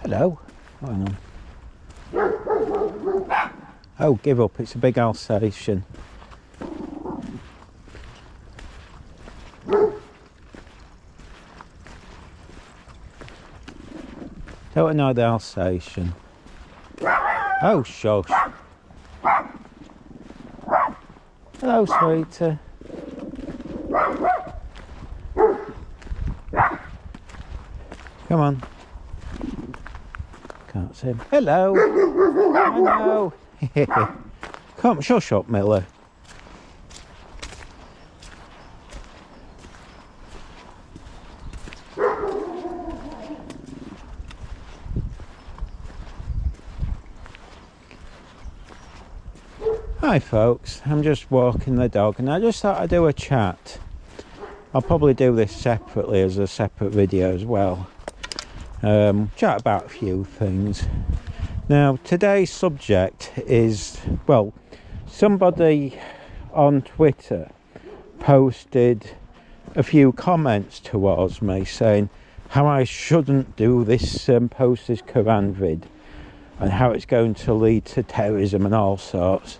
Hello. Oh, hang on. Oh, give up. It's a big Alsatian. Don't annoy the Alsatian. Oh, shush. Hello, sweetie. Come on. Can't see him. Hello. I know. Come, shush up, Miller. Hi folks, I'm just walking the dog and I just thought I'd do a chat. I'll probably do this separately as a separate video as well. Chat about a few things. Now today's subject is, well, somebody on Twitter posted a few comments towards me saying how I shouldn't do this post this Quran vid and how it's going to lead to terrorism and all sorts.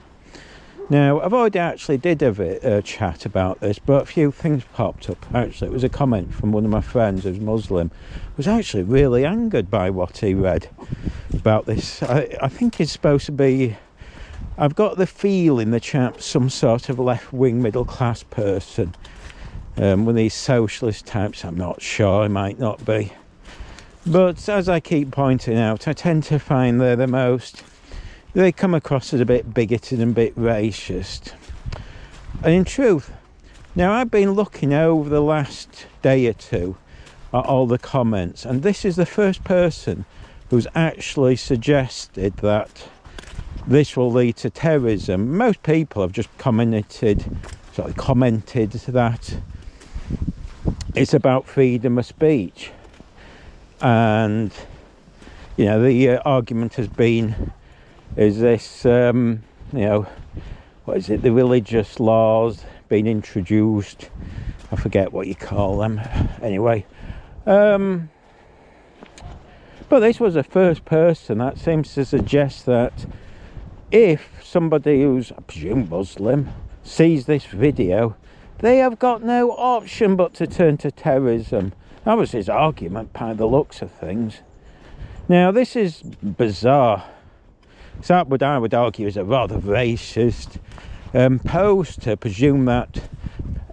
Now, I've already actually did a chat about this, but a few things popped up. Actually, it was a comment from one of my friends who's Muslim, who was actually really angered by what he read about this. I think he's supposed to be, I've got the feeling the chap's some sort of left-wing middle-class person. One of these socialist types, I'm not sure, he might not be. But as I keep pointing out, I tend to find they're the most, they come across as a bit bigoted and a bit racist. And in truth, now I've been looking over the last day or two at all the comments, and this is the first person who's actually suggested that this will lead to terrorism. Most people have just commented that it's about freedom of speech. And, you know, the argument has been, is this, you know, what is it, the religious laws being introduced, I forget what you call them, anyway. But this was the first person that seems to suggest that if somebody who's, I presume, Muslim, sees this video, they have got no option but to turn to terrorism. That was his argument by the looks of things. Now, this is bizarre. So that would, I would argue, is a rather racist post to presume that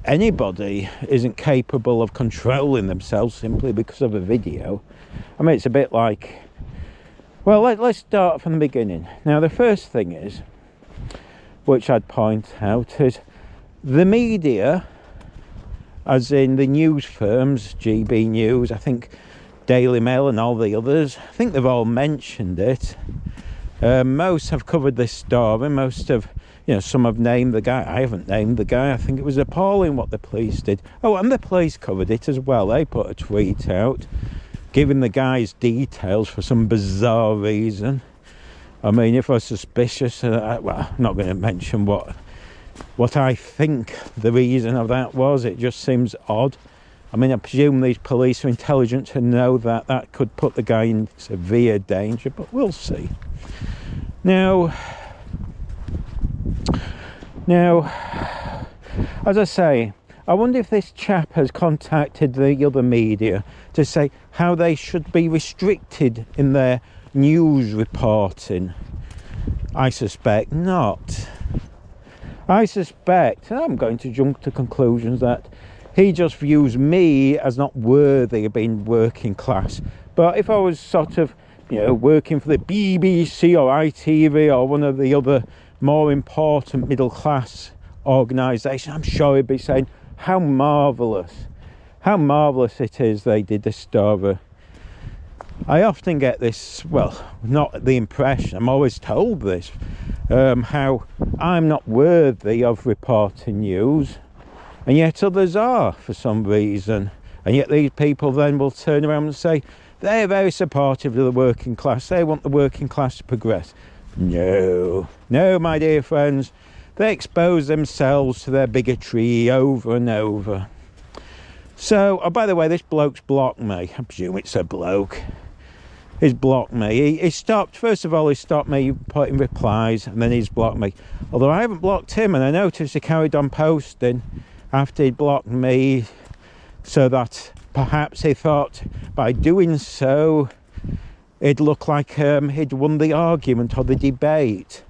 anybody isn't capable of controlling themselves simply because of a video. I mean, it's a bit like, well, let's start from the beginning. Now, the first thing is, which I'd point out, is the media, as in the news firms, GB News, I think Daily Mail and all the others, I think they've all mentioned it. Most have covered this story. Most have, you know, some have named the guy. I haven't named the guy. I think it was appalling what the police did. Oh, and the police covered it as well. They put a tweet out giving the guy's details for some bizarre reason. I mean, if I was suspicious, well, I'm not going to mention what I think the reason of that was. It just seems odd. I mean, I presume these police are intelligent to know that that could put the guy in severe danger, but we'll see. Now, as I say, I wonder if this chap has contacted the other media to say how they should be restricted in their news reporting. I suspect not. I suspect, and I'm going to jump to conclusions, that he just views me as not worthy of being working class. But if I was sort of, you know, working for the BBC or ITV or one of the other more important middle class organisations, I'm sure he'd be saying how marvellous it is they did this story. I often get this, well, not the impression, I'm always told this, how I'm not worthy of reporting news, and yet others are for some reason. And yet these people then will turn around and say they're very supportive of the working class, they want the working class to progress. No, my dear friends, they expose themselves to their bigotry over and over. So, oh, by the way, this bloke's blocked me. I presume it's a bloke. He's blocked me. He stopped, first of all, he stopped me putting replies, and then he's blocked me. Although I haven't blocked him, and I noticed he carried on posting after he'd blocked me, so that perhaps he thought by doing so, it'd look like he'd won the argument or the debate.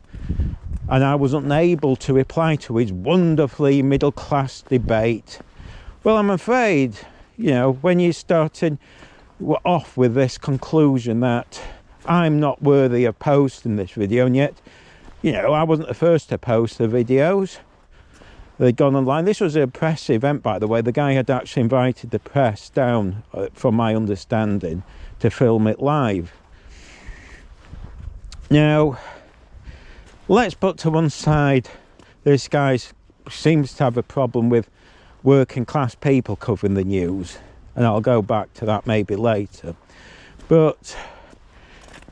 And I was unable to reply to his wonderfully middle-class debate. Well, I'm afraid, you know, when you're starting off with this conclusion that I'm not worthy of posting this video, and yet, you know, I wasn't the first to post the videos. They'd gone online. This was a press event, by the way. The guy had actually invited the press down, from my understanding, to film it live. Now, let's put to one side, this guy seems to have a problem with working class people covering the news, and I'll go back to that maybe later. But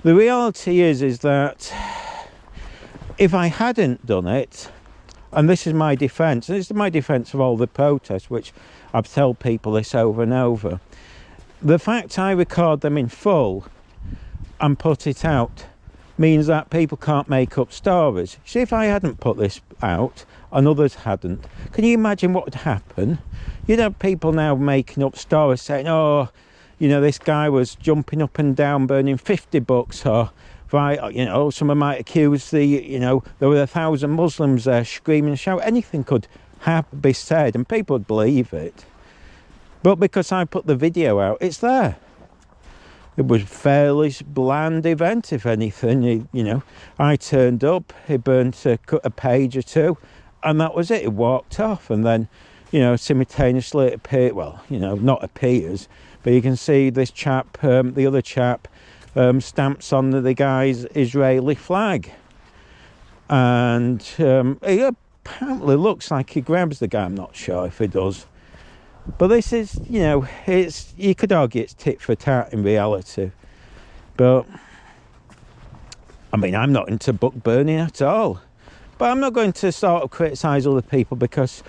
the reality is that if I hadn't done it, and this is my defence, and this is my defence of all the protests, which I've told people this over and over, the fact I record them in full and put it out means that people can't make up stories. See, if I hadn't put this out and others hadn't, can you imagine what would happen? You'd have people now making up stories saying, oh, you know, this guy was jumping up and down burning 50 books, or right, you know, someone might accuse you know, there were 1,000 Muslims there screaming and shouting. Anything could be said and people would believe it. But because I put the video out, it's there. It was a fairly bland event, if anything. You know, I turned up, he burned a page or two, and that was it. He walked off, and then, you know, simultaneously it appeared, well, you know, not appears, but you can see this chap, the other chap, stamps on the guy's Israeli flag. And he apparently looks like he grabs the guy. I'm not sure if he does. But this is, you know, you could argue it's tit for tat in reality. But, I mean, I'm not into book burning at all. But I'm not going to sort of criticise other people, because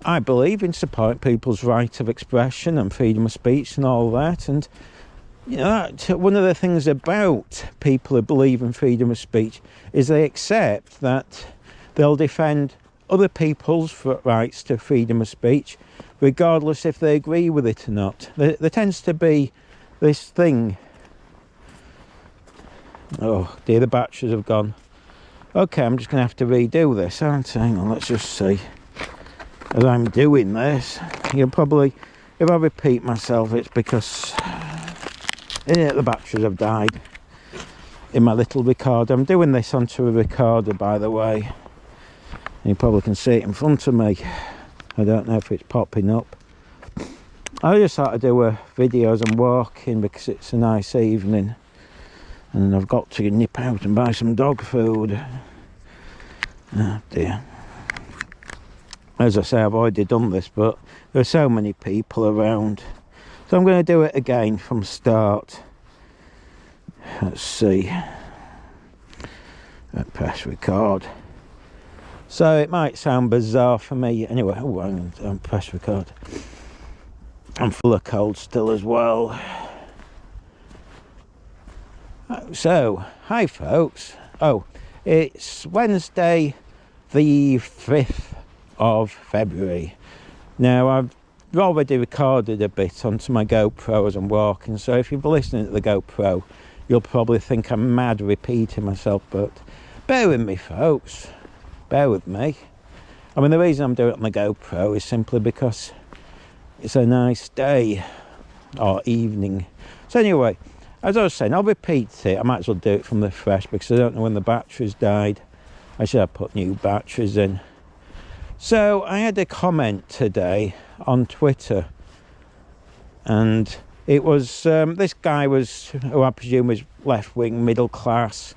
I believe in supporting people's right of expression and freedom of speech and all that. And, you know, one of the things about people who believe in freedom of speech is they accept that they'll defend other people's rights to freedom of speech, regardless if they agree with it or not. There tends to be this thing. Oh dear, the batteries have gone. Okay, I'm just going to have to redo this, aren't I? Hang on, let's just see. As I'm doing this, you'll probably, if I repeat myself, it's because the batteries have died in my little recorder. I'm doing this onto a recorder, by the way. You probably can see it in front of me. I don't know if it's popping up. I just thought I'd do a video as I'm walking, because it's a nice evening and I've got to nip out and buy some dog food. Oh dear. As I say, I've already done this, but there are so many people around, so I'm going to do it again from start. Let's see. Press record. So it might sound bizarre for me. Anyway, oh, I'm going to press record. I'm full of cold still as well. So, hi folks. Oh, it's Wednesday the 5th of February. Now, I've already recorded a bit onto my GoPro as I'm walking, so if you're listening to the GoPro, you'll probably think I'm mad repeating myself, but bear with me folks. Bear with me. I mean, the reason I'm doing it on the GoPro is simply because it's a nice day or evening. So anyway, as I was saying, I'll repeat it. I might as well do it from the fresh, because I don't know when the batteries died. I should have put new batteries in. So I had a comment today on Twitter, and it was this guy was, who I presume is left-wing, middle class,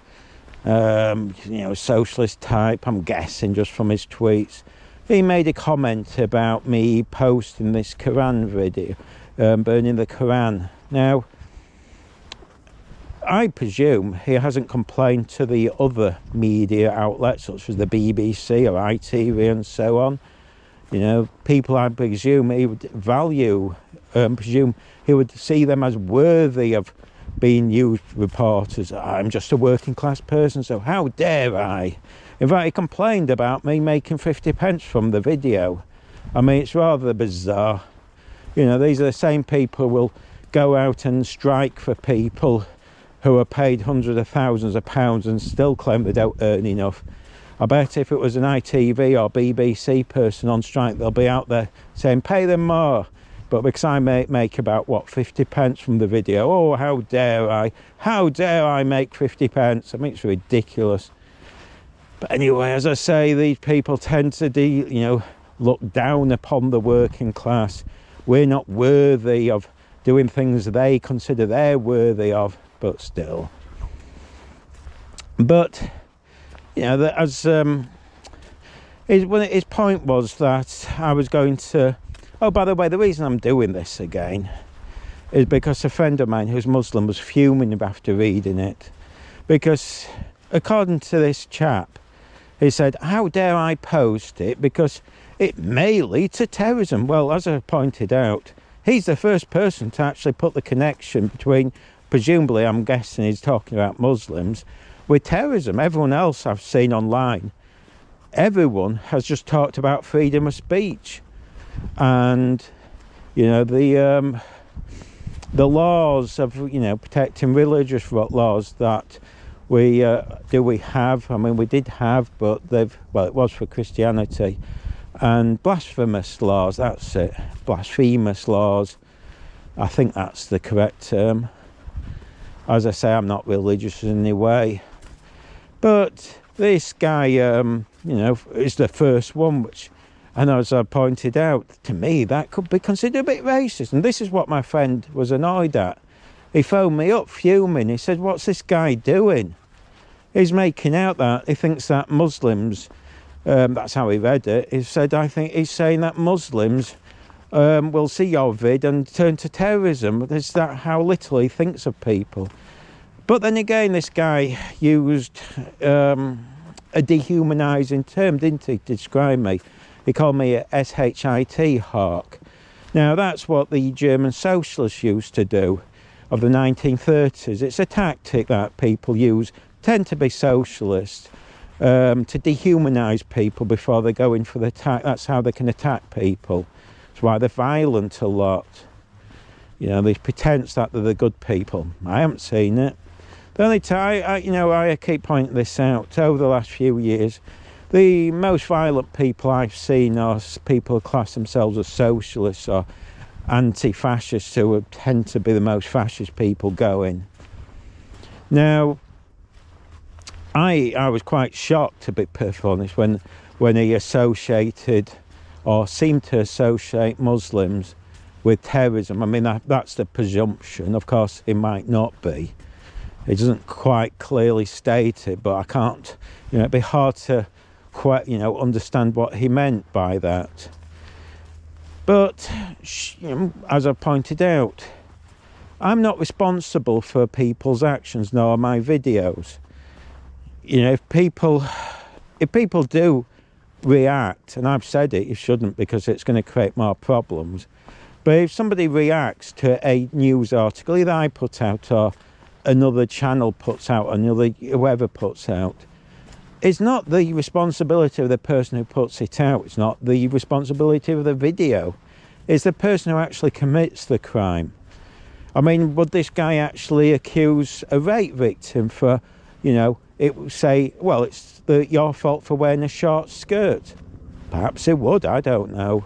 you know, socialist type, I'm guessing just from his tweets. He made a comment about me posting this Quran video, burning the Quran. Now, I presume he hasn't complained to the other media outlets, such as the BBC or ITV and so on. You know, people I presume he would value, presume he would see them as worthy of being used reporters. I'm just a working class person, so how dare I? In fact, he complained about me making 50 pence from the video. I mean, it's rather bizarre. You know, these are the same people who will go out and strike for people who are paid hundreds of thousands of pounds and still claim they don't earn enough. I bet if it was an ITV or BBC person on strike, they'll be out there saying, pay them more. But because I make about, what, 50 pence from the video, oh, how dare I? How dare I make 50 pence? I mean, it's ridiculous. But anyway, as I say, these people tend to, look down upon the working class. We're not worthy of doing things they consider they're worthy of, but still. But, his point was that I was going to... Oh, by the way, the reason I'm doing this again is because a friend of mine who's Muslim was fuming after reading it. Because, according to this chap, he said, how dare I post it because it may lead to terrorism. Well, as I pointed out, he's the first person to actually put the connection between, presumably, I'm guessing he's talking about Muslims, with terrorism. Everyone else I've seen online, everyone has just talked about freedom of speech. And the laws of protecting religious laws that we have. I mean, we did have, but it was for Christianity, and blasphemous laws. That's it, blasphemous laws. I think that's the correct term. As I say, I'm not religious in any way, but this guy, is the first one which. And as I pointed out, to me, that could be considered a bit racist. And this is what my friend was annoyed at. He phoned me up fuming. He said, what's this guy doing? He's making out that he thinks that Muslims, that's how he read it. He said, I think he's saying that Muslims will see your vid and turn to terrorism. Is that how little he thinks of people? But then again, this guy used a dehumanising term, didn't he, to describe me? He called me a SHIT hawk. Now, that's what the German socialists used to do of the 1930s. It's a tactic that people use, tend to be socialists, to dehumanise people before they go in for the attack. That's how they can attack people. That's why they're violent a lot. They pretend that they're the good people. I haven't seen it. The only time, I keep pointing this out over the last few years, the most violent people I've seen are people who class themselves as socialists or anti-fascists, who tend to be the most fascist people going. Now, I was quite shocked, to be perfectly honest, when he associated or seemed to associate Muslims with terrorism. I mean, that's the presumption. Of course, it might not be. It doesn't quite clearly state it, but I can't, it'd be hard to quite, understand what he meant by that. But, as I pointed out, I'm not responsible for people's actions, nor my videos. If people do react, and I've said it, you shouldn't because it's going to create more problems. But if somebody reacts to a news article, either I put out or another channel puts out, whoever puts out, it's not the responsibility of the person who puts it out. It's not the responsibility of the video. It's the person who actually commits the crime. I mean, would this guy actually accuse a rape victim for, it would say, well, it's your fault for wearing a short skirt? Perhaps it would, I don't know.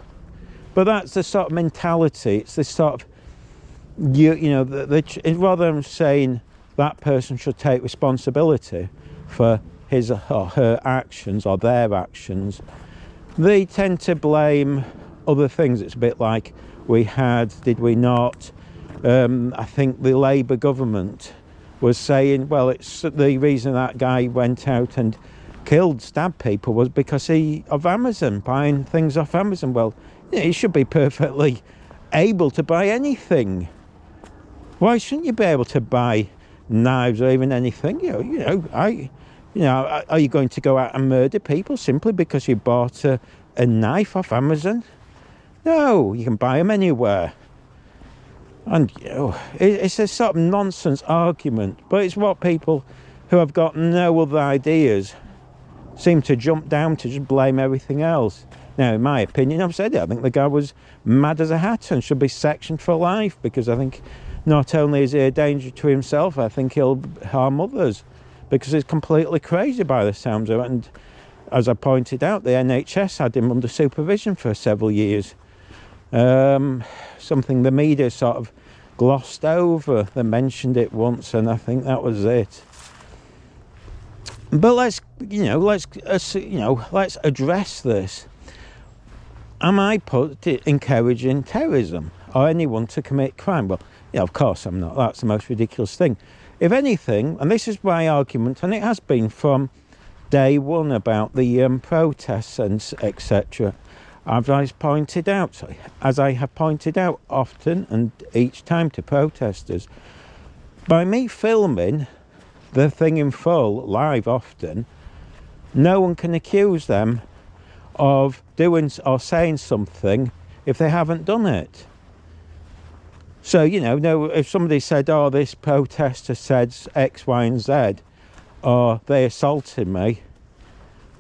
But that's the sort of mentality. It's this sort of, rather than saying that person should take responsibility for his or her actions or their actions, they tend to blame other things. It's a bit like did we not? I think the Labour government was saying, well, it's the reason that guy went out and stabbed people was because of Amazon, buying things off Amazon. Well, he should be perfectly able to buy anything. Why shouldn't you be able to buy knives or even anything? Are you going to go out and murder people simply because you bought a knife off Amazon? No, you can buy them anywhere. And, you know, it's a sort of nonsense argument, but it's what people who have got no other ideas seem to jump down to just blame everything else. Now, in my opinion, I've said it, I think the guy was mad as a hatter and should be sectioned for life, because I think not only is he a danger to himself, I think he'll harm others, because he's completely crazy by the sounds of it. And as I pointed out, the NHS had him under supervision for several years. Something the media sort of glossed over. They mentioned it once, and I think that was it. But let's address this. Am I encouraging terrorism or anyone to commit crime? Well, yeah, of course I'm not. That's the most ridiculous thing. If anything, and this is my argument, and it has been from day one about the protests and etc. As I have pointed out often and each time to protesters, by me filming the thing in full, live often, no one can accuse them of doing or saying something if they haven't done it. So, you know, no, if somebody said, oh, this protester said X, Y and Z, or they assaulted me,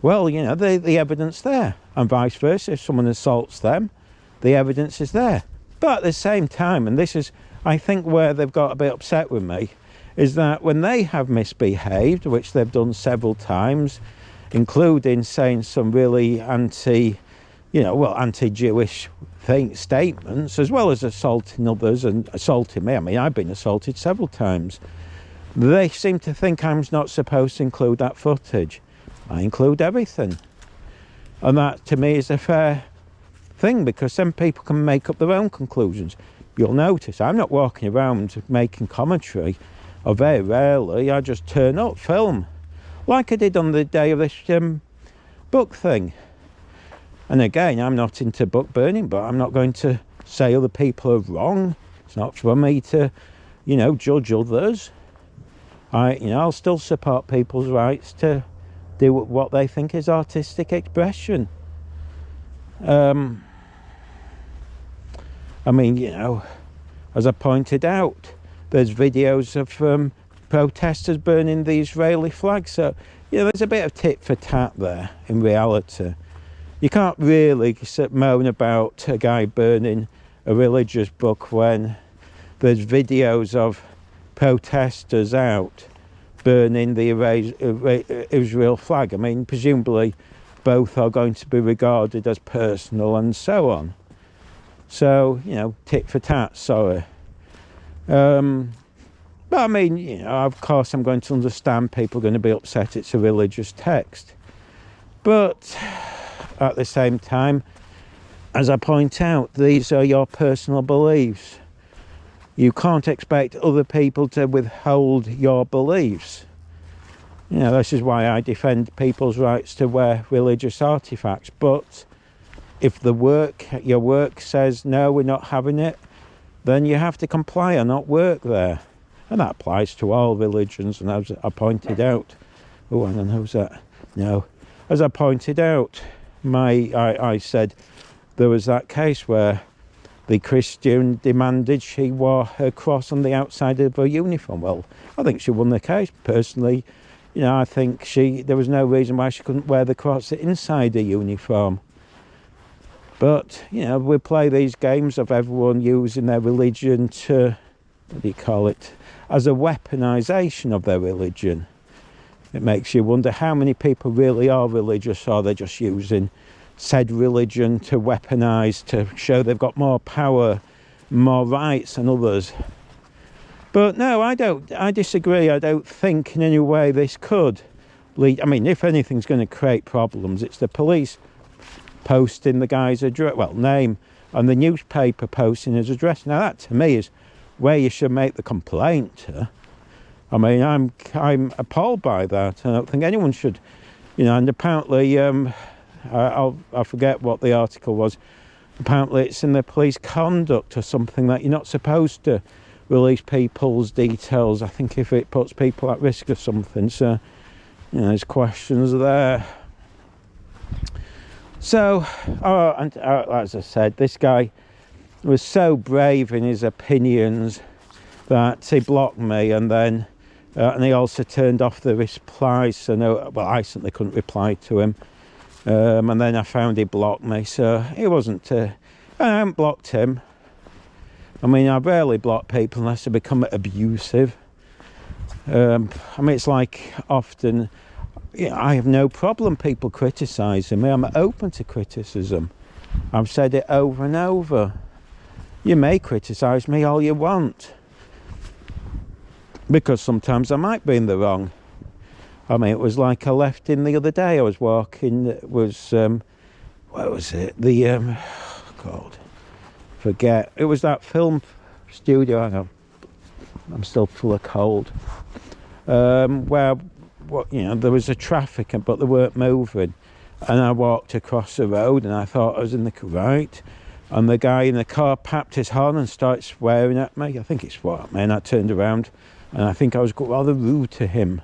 well, you know, the evidence there. And vice versa, if someone assaults them, the evidence is there. But at the same time, and this is, I think, where they've got a bit upset with me, is that when they have misbehaved, which they've done several times, including saying some really anti-Jewish statements, as well as assaulting others and assaulting me. I mean, I've been assaulted several times. They seem to think I'm not supposed to include that footage. I include everything. And that, to me, is a fair thing, because then people can make up their own conclusions. You'll notice I'm not walking around making commentary, or very rarely. I just turn up, film, like I did on the day of this book thing. And again, I'm not into book burning, but I'm not going to say other people are wrong. It's not for me to, judge others. I'll still support people's rights to do what they think is artistic expression. As I pointed out, there's videos of protesters burning the Israeli flag. So, there's a bit of tit for tat there in reality. You can't really moan about a guy burning a religious book when there's videos of protesters out burning the Israel flag. I mean, presumably both are going to be regarded as personal and so on. So, tit for tat, sorry. But I mean, of course I'm going to understand people are going to be upset it's a religious text. But at the same time, as I point out, these are your personal beliefs. You can't expect other people to withhold your beliefs. This is why I defend people's rights to wear religious artifacts. But if your work says, no, we're not having it, then you have to comply or not work there. And that applies to all religions. And as I pointed out, oh, hang on, who's that? No. As I pointed out, I said there was that case where the Christian demanded she wore her cross on the outside of her uniform. Well, I think she won the case. Personally, I think there was no reason why she couldn't wear the cross inside her uniform. But, we play these games of everyone using their religion to, as a weaponisation of their religion. It makes you wonder how many people really are religious, or they're just using said religion to weaponise, to show they've got more power, more rights than others. But no, I disagree. I don't think in any way this could lead. I mean, if anything's going to create problems, it's the police posting the guy's address, name, and the newspaper posting his address. Now that to me is where you should make the complaint. I mean, I'm appalled by that. I don't think anyone should, and apparently, I forget what the article was. Apparently it's in the police conduct or something that you're not supposed to release people's details. I think if it puts people at risk or something. So, there's questions there. So, as I said, this guy, was so brave in his opinions that he blocked me, and then and he also turned off the replies, so no, well, I certainly couldn't reply to him. And then I found he blocked me, so he wasn't I haven't blocked him. I mean, I rarely block people unless they become abusive. I mean, it's like often, I have no problem people criticising me. I'm open to criticism. I've said it over and over. You may criticise me all you want, because sometimes I might be in the wrong. I mean, it was like I left in the other day. I was walking, it was, what was it? The, God, forget. It was that film studio, hang on, I'm still full of cold. Where, there was a traffic, but they weren't moving. And I walked across the road and I thought I was in the right. And the guy in the car papped his horn and started swearing at me. I think he swore at me, and I turned around and I think I was rather rude to him.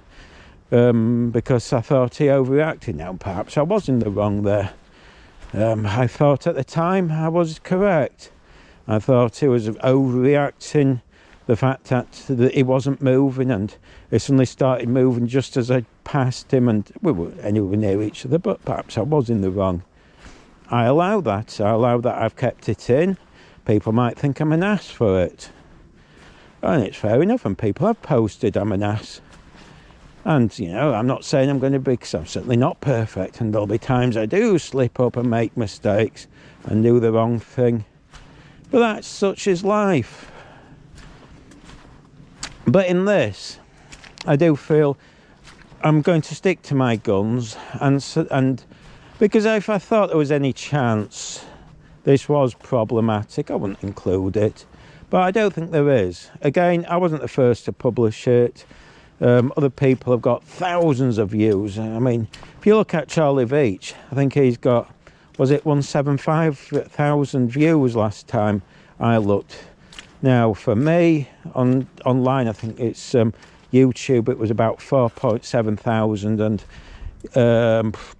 Because I thought he overreacted. Now, perhaps I was in the wrong there. I thought at the time I was correct. I thought he was overreacting, the fact that he wasn't moving, and he suddenly started moving just as I passed him, and we were anywhere near each other, but perhaps I was in the wrong. I allow that. I've kept it in. People might think I'm an ass for it. And it's fair enough, and people have posted I'm an ass. And, I'm not saying I'm going to be, because I'm certainly not perfect, and there'll be times I do slip up and make mistakes and do the wrong thing. But such is life. But in this, I do feel I'm going to stick to my guns, and because if I thought there was any chance this was problematic, I wouldn't include it. But I don't think there is. Again, I wasn't the first to publish it. Other people have got thousands of views. I mean, if you look at Charlie Veach, I think he's got, was it 175,000 views last time I looked. Now, for me, online, I think it's YouTube, it was about 4.7 thousand, and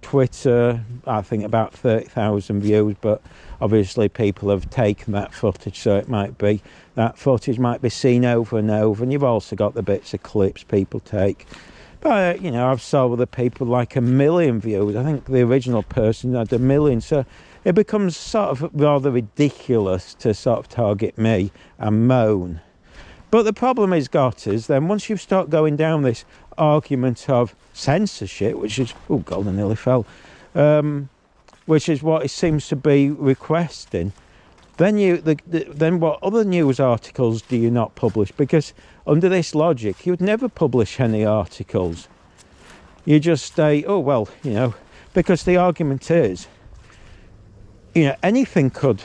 Twitter, I think about 30,000 views, but obviously people have taken that footage, so that footage might be seen over and over, and you've also got the bits of clips people take. But, I've saw other people like 1 million views. I think the original person had 1 million, so it becomes sort of rather ridiculous to sort of target me and moan. But the problem is then once you start going down this argument of censorship, which is, oh God, I nearly fell, which is what it seems to be requesting, then what other news articles do you not publish? Because under this logic, you would never publish any articles. You just say, oh, well, because the argument is, anything could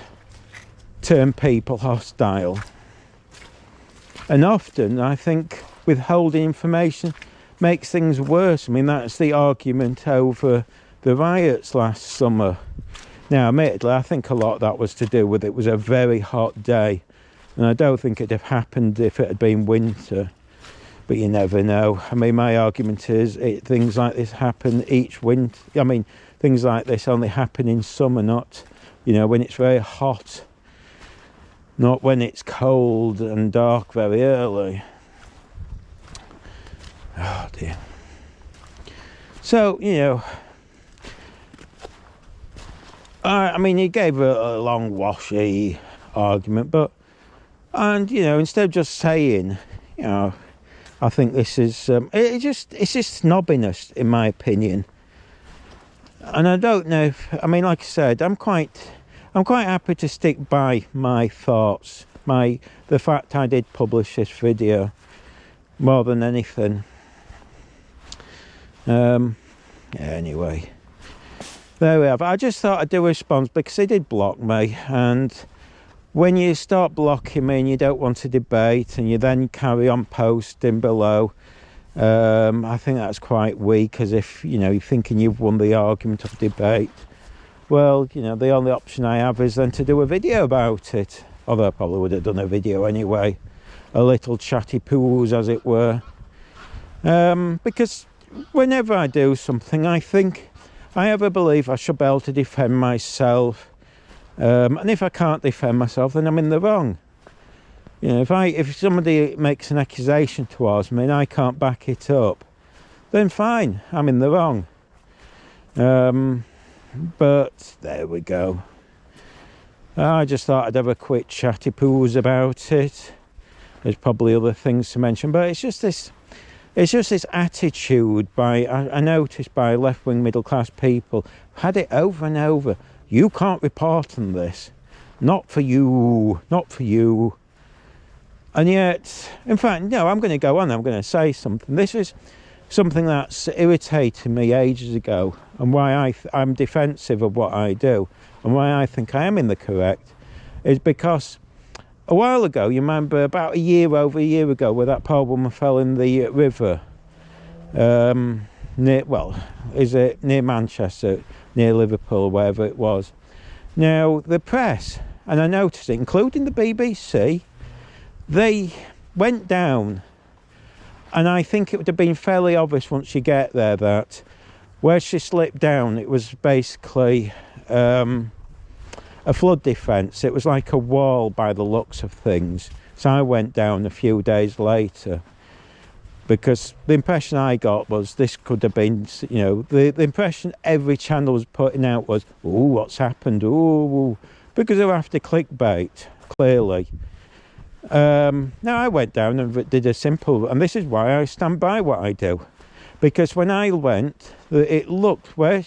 turn people hostile. And often, I think, withholding information makes things worse. I mean, that's the argument over the riots last summer. Now, admittedly, I think a lot of that was to do with it was a very hot day. And I don't think it'd have happened if it had been winter. But you never know. I mean, my argument is things like this happen each winter. I mean, things like this only happen in summer, not, when it's very hot. Not when it's cold and dark very early. Oh, dear. So, I mean, he gave a long, washy argument, and instead of just saying, I think this is, it's just snobbiness, in my opinion. And I don't know if, I mean, like I said, I'm quite happy to stick by my thoughts, the fact I did publish this video, more than anything. Anyway, there we have. I just thought I'd do a response because he did block me, and when you start blocking me and you don't want to debate and you then carry on posting below, I think that's quite weak, as if you're thinking you've won the argument of debate. Well, the only option I have is then to do a video about it, although I probably would have done a video anyway, a little chatty poos, as it were, because whenever I do something, I think I have a belief I should be able to defend myself, And if I can't defend myself, then I'm in the wrong. You know, if somebody makes an accusation towards me and I can't back it up, then fine, I'm in the wrong. But there we go. I just thought I'd have a quick chatty poos about it. There's probably other things to mention, but it's just this attitude I noticed by left-wing middle-class people. Had it over and over. You can't report on this. Not for you. Not for you. And yet, in fact, no, I'm going to go on. I'm going to say something. This is something that's irritated me ages ago, and why I'm defensive of what I do, and why I think I am in the correct, is because a while ago, you remember about over a year ago, where that poor woman fell in the river, near Manchester, near Liverpool, wherever it was. Now, the press, and I noticed it, including the BBC, they went down, and I think it would have been fairly obvious once you get there that where she slipped down, it was basically a flood defence. It was like a wall by the looks of things. So I went down a few days later, because the impression I got was this could have been, you know, the impression every channel was putting out was, oh, what's happened? Oh, because they're after clickbait, clearly. Now I went down and did a simple, and this is why I stand by what I do, because when I went, it looked where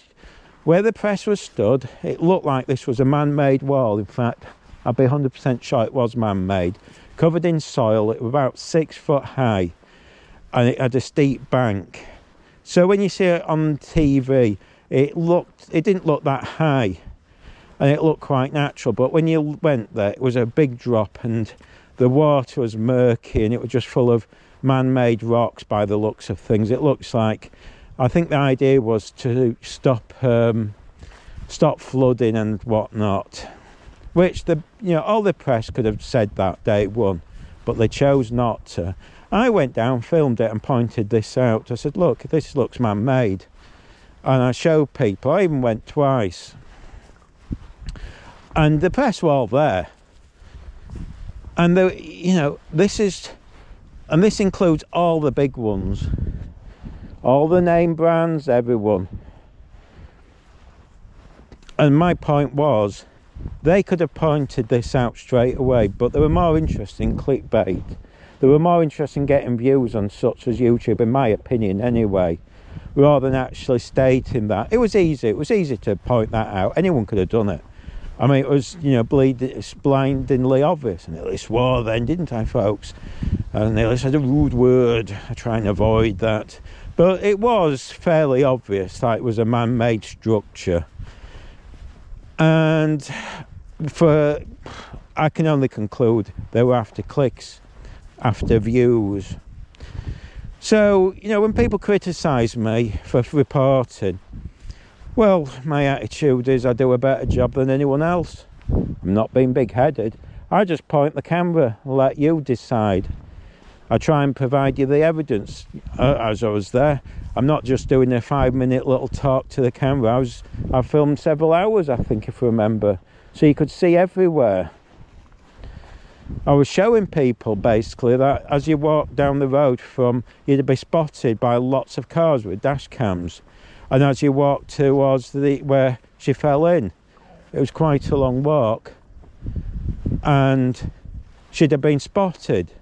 the press was stood, it looked like this was a man-made wall. In fact, I'd be 100% sure it was man-made, covered in soil. It was about 6 foot high, and it had a steep bank. So when you see it on TV, it didn't look that high, and it looked quite natural. But when you went there, it was a big drop, and the water was murky, and it was just full of man-made rocks by the looks of things. It looks like, I think the idea was to stop flooding and whatnot, which all the press could have said that day one, but they chose not to. I went down, filmed it, and pointed this out. I said, look, this looks man-made, and I showed people. I even went twice, and the press were all there. And this includes all the big ones, all the name brands, everyone. And my point was, they could have pointed this out straight away, but they were more interested in clickbait. They were more interested in getting views on such as YouTube, in my opinion anyway, rather than actually stating that. It was easy to point that out. Anyone could have done it. I mean, it was, blindingly obvious. And nearly swore then, didn't I, folks? I nearly said a rude word. I try and avoid that. But it was fairly obvious that it was a man-made structure. And I can only conclude they were after clicks, after views. So, when people criticise me for reporting, well, my attitude is I do a better job than anyone else. I'm not being big-headed. I just point the camera and let you decide. I try and provide you the evidence as I was there. I'm not just doing a 5-minute little talk to the camera. I filmed several hours, I think, if I remember, so you could see everywhere. I was showing people basically that as you walk down the road you'd be spotted by lots of cars with dash cams. And as you walk towards where she fell in, it was quite a long walk, and she'd have been spotted.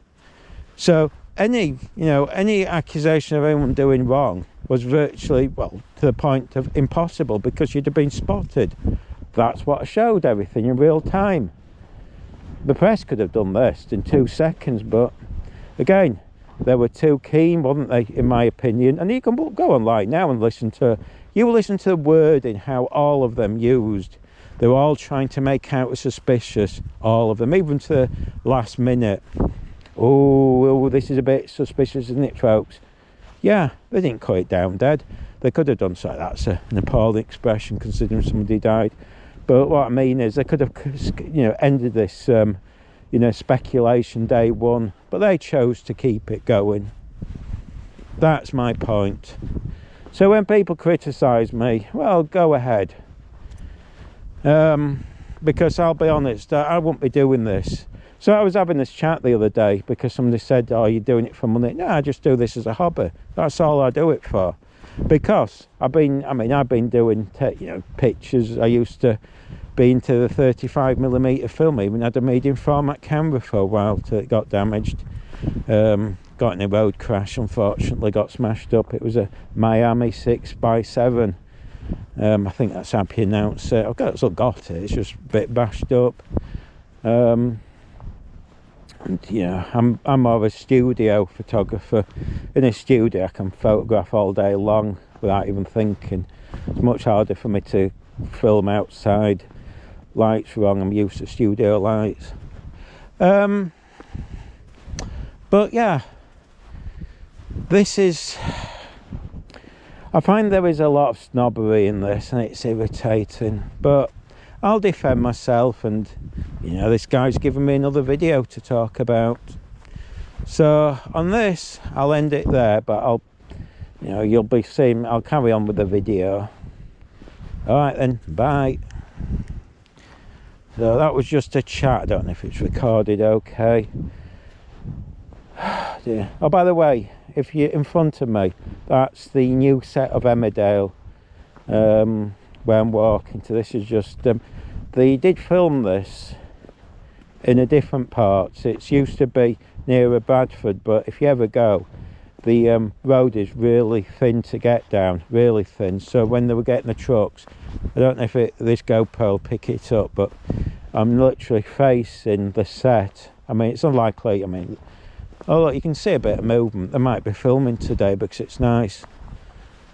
So any accusation of anyone doing wrong was virtually, to the point of impossible, because she'd have been spotted. That's what I showed, everything in real time. The press could have done this in 2 seconds, but again, they were too keen, wasn't they, in my opinion? And you can go online now and listen to the wording, how all of them used. They were all trying to make out suspicious, all of them, even to the last minute. Oh, this is a bit suspicious, isn't it, folks? Yeah, they didn't cut it down dead. They could have done so. That's an appalling expression, considering somebody died. But what I mean is, they could have, ended this, speculation day one, but they chose to keep it going. That's my point. So when people criticise me, well, go ahead. because I'll be honest, I wouldn't be doing this. So I was having this chat the other day because somebody said, oh, you're doing it for money. No, I just do this as a hobby. That's all I do it for. Because I've been doing pictures. I used to be into the 35mm film. I even had a medium format camera for a while till it got damaged. Got in a road crash, unfortunately, got smashed up. It was a Miami 6x7. I think that's how you announce it. I've still got it, it's just a bit bashed up. And, I'm more of a studio photographer. In a studio I can photograph all day long without even thinking. It's much harder for me to film outside. Lights wrong, I'm used to studio lights. But yeah, this is... I find there is a lot of snobbery in this and it's irritating, but I'll defend myself, and this guy's given me another video to talk about. So on this I'll end it there, but you'll be seeing, I'll carry on with the video. Alright then, bye. So that was just a chat. I don't know if it's recorded okay. Oh, by the way, if you're in front of me, that's the new set of Emmerdale where I'm walking to. This is just they did film this in a different parts. It's used to be nearer Bradford, but if you ever go, the road is really thin to get down, really thin. So when they were getting the trucks, I don't know if this GoPro will pick it up, but I'm literally facing the set. I mean, it's unlikely. I mean, oh look, you can see a bit of movement. They might be filming today because it's nice.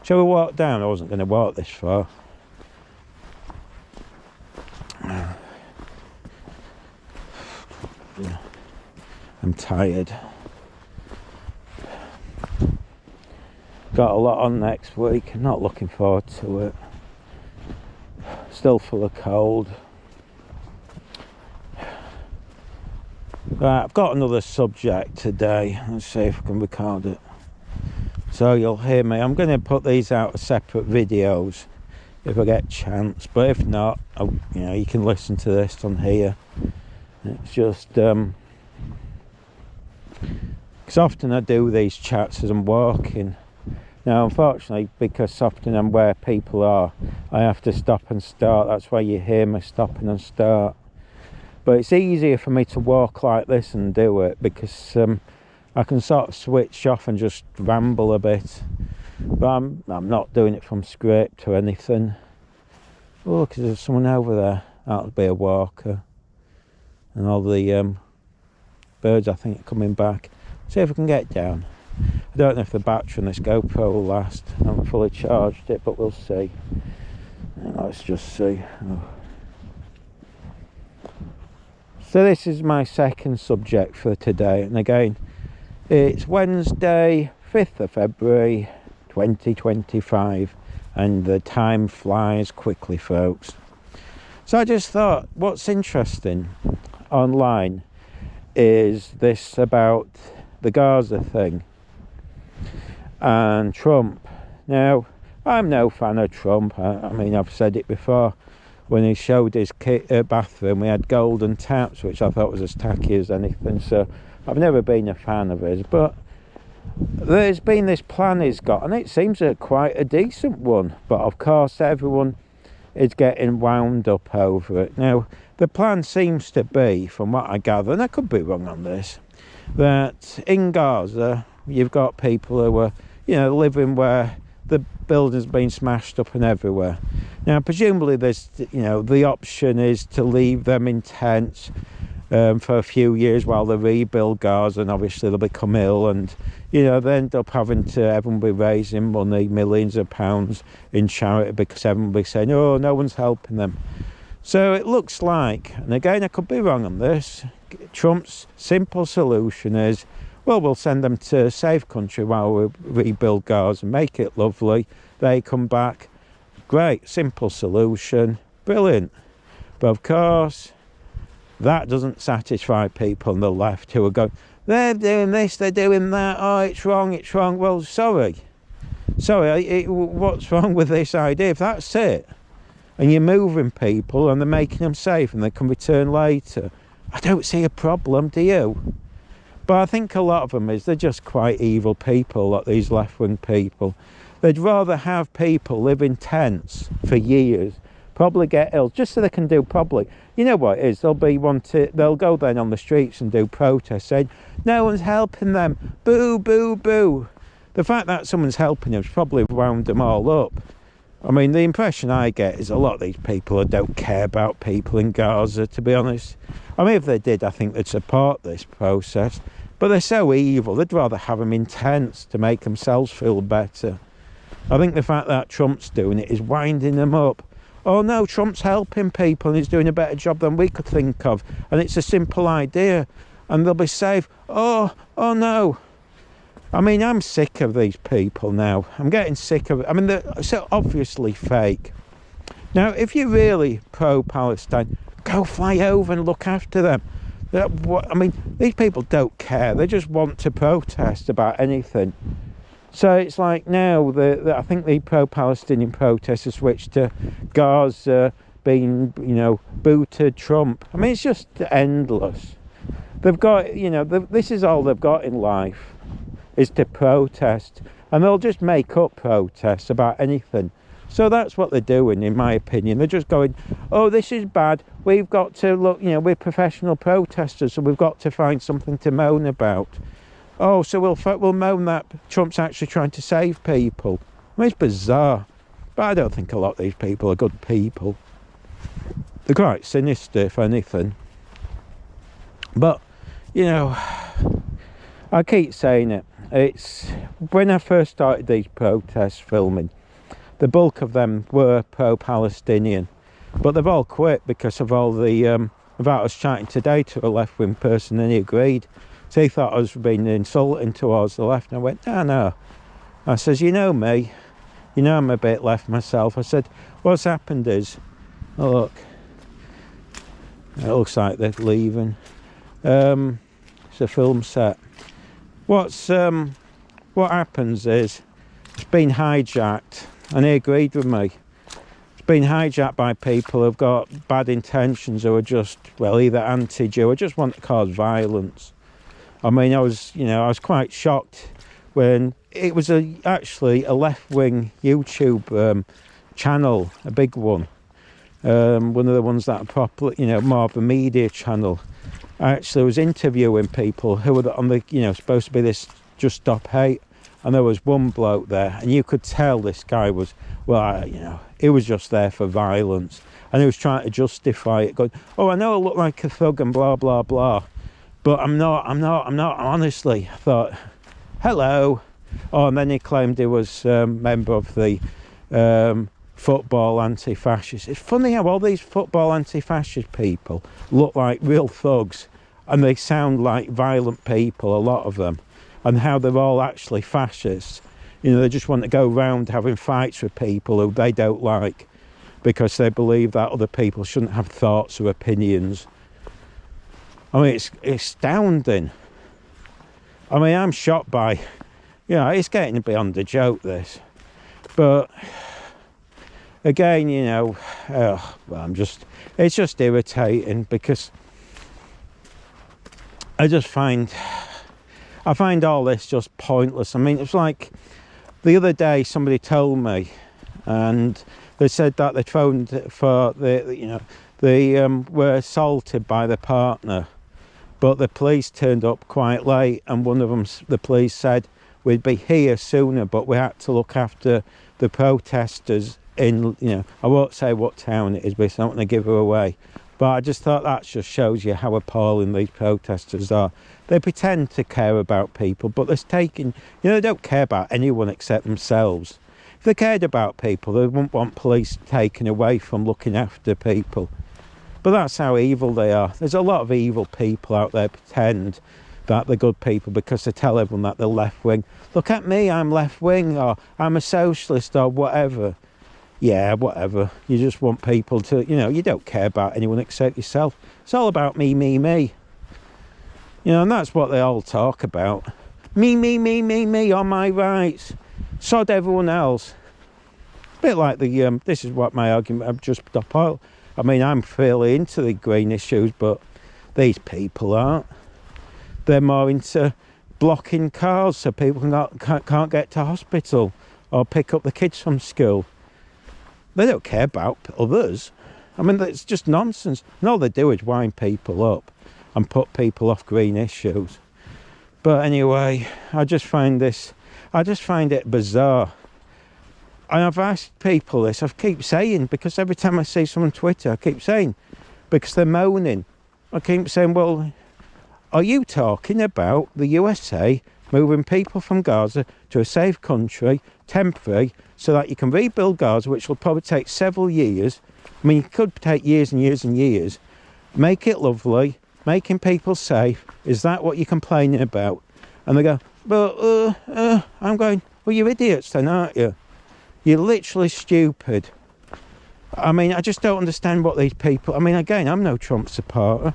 Shall we walk down? I wasn't going to walk this far. I'm tired. Got a lot on next week. I'm not looking forward to it. Still full of cold. Right, I've got another subject today. Let's see if I can record it. So you'll hear me. I'm going to put these out as separate videos if I get a chance. But if not, you can listen to this on here. It's just... because often I do these chats as I'm walking. Now, unfortunately, because often I'm where people are, I have to stop and start. That's why you hear me stopping and start. But it's easier for me to walk like this and do it because I can sort of switch off and just ramble a bit. But I'm not doing it from script or anything. Oh, because there's someone over there. That'll be a walker. And all the birds, I think, are coming back. See if I can get down. I don't know if the battery on this GoPro will last. I haven't fully charged it, but we'll see. Let's just see. Oh. So this is my second subject for today, and again, it's Wednesday, 5th of February 2025, and the time flies quickly, folks. So I just thought, what's interesting online is this about the Gaza thing and Trump. Now, I'm no fan of Trump. I mean, I've said it before. When he showed his bathroom, we had golden taps, which I thought was as tacky as anything. So I've never been a fan of his. But there's been this plan he's got, and it seems quite a decent one. But of course, everyone is getting wound up over it. Now, the plan seems to be, from what I gather, and I could be wrong on this, that in Gaza, you've got people who are, living where the building's been smashed up and everywhere. Now, presumably, there's, the option is to leave them in tents for a few years while they rebuild Gaza, and obviously they'll become ill, and they end up having to, everyone be raising money, millions of pounds in charity, because everyone will be saying, oh, no one's helping them. So it looks like, and again, I could be wrong on this, Trump's simple solution is, well, we'll send them to a safe country while we rebuild Gaza and make it lovely. They come back. Great, simple solution. Brilliant. But of course, that doesn't satisfy people on the left who are going, they're doing this, they're doing that. Oh, it's wrong, it's wrong. Well, sorry. What's wrong with this idea? If that's it, and you're moving people and they're making them safe and they can return later, I don't see a problem, do you? But I think a lot of them they're just quite evil people, like these left-wing people. They'd rather have people live in tents for years, probably get ill, just so they can do probably, you know what it is, they'll go then on the streets and do protests saying, no one's helping them, boo, boo, boo. The fact that someone's helping them has probably wound them all up. I mean, the impression I get is a lot of these people don't care about people in Gaza, to be honest. I mean, if they did, I think they'd support this process. But they're so evil, they'd rather have them in tents to make themselves feel better. I think the fact that Trump's doing it is winding them up. Oh no, Trump's helping people and he's doing a better job than we could think of. And it's a simple idea. And they'll be safe. Oh no. I mean, I'm sick of these people now. I'm getting sick of it. I mean, they're so obviously fake. Now, if you're really pro-Palestine, go fly over and look after them. I mean, these people don't care. They just want to protest about anything. So it's like now, I think the pro-Palestinian protesters switched to Gaza being, booted Trump. I mean, it's just endless. They've got, this is all they've got in life, is to protest. And they'll just make up protests about anything. So that's what they're doing, in my opinion. They're just going, oh, this is bad. We've got to look, we're professional protesters, so we've got to find something to moan about. Oh, so we'll moan that Trump's actually trying to save people. I mean, it's bizarre. But I don't think a lot of these people are good people. They're quite sinister, if anything. But, I keep saying it. It's when I first started these protests filming, the bulk of them were pro-Palestinian, but they've all quit because of all the about us chatting today to a left-wing person, and he agreed. So he thought I was being insulting towards the left, and I went, no. I says, you know me, I'm a bit left myself. I said, what's happened is, oh look, it looks like they're leaving. It's a film set. What happens is, it's been hijacked. And he agreed with me. It's been hijacked by people who've got bad intentions, who are just, either anti-Jew or just want to cause violence. I mean, I was quite shocked when it was actually a left-wing YouTube channel, a big one. One of the ones that are proper, more of a media channel. I actually was interviewing people who were on the, supposed to be this Just Stop Hate. And there was one bloke there, and you could tell this guy was, he was just there for violence. And he was trying to justify it, going, oh, I know I look like a thug and blah, blah, blah. But I'm not, honestly. I thought, hello. Oh, and then he claimed he was a member of the football anti-fascists. It's funny how all these football anti-fascist people look like real thugs, and they sound like violent people, a lot of them. And how they're all actually fascists. They just want to go around having fights with people who they don't like because they believe that other people shouldn't have thoughts or opinions. I mean, it's astounding. I mean, I'm shocked by, it's getting beyond a joke, this. But, again, it's just irritating because I find all this just pointless. I mean, it's like the other day somebody told me, and they said that they'd phoned for they were assaulted by their partner, but the police turned up quite late, and one of them, the police said, we'd be here sooner, but we had to look after the protesters in, I won't say what town it is because I don't want to give her away. But I just thought that just shows you how appalling these protesters are. They pretend to care about people, but they don't care about anyone except themselves. If they cared about people, they wouldn't want police taken away from looking after people. But that's how evil they are. There's a lot of evil people out there pretend that they're good people because they tell everyone that they're left-wing. Look at me, I'm left-wing, or I'm a socialist, or whatever. Yeah, whatever. You just want people to, you don't care about anyone except yourself. It's all about me, me, me. And that's what they all talk about. Me, on my rights. Sod everyone else. bit like the this is what my argument. I'm just stop oil. I mean, I'm fairly into the green issues, but these people aren't. They're more into blocking cars so people can't get to hospital or pick up the kids from school. They don't care about others. I mean, it's just nonsense. And all they do is wind people up and put people off green issues. But anyway, I just find it bizarre. And I've asked people this, I keep saying, because every time I see someone on Twitter, I keep saying, because they're moaning, I keep saying, well, are you talking about the USA moving people from Gaza to a safe country, temporary, so that you can rebuild Gaza, which will probably take several years? I mean, it could take years and years and years. Make it lovely, making people safe. Is that what you're complaining about? And they go, but I'm going, well, you're idiots then, aren't you? You're literally stupid. I mean, I just don't understand what these people... I mean, again, I'm no Trump supporter.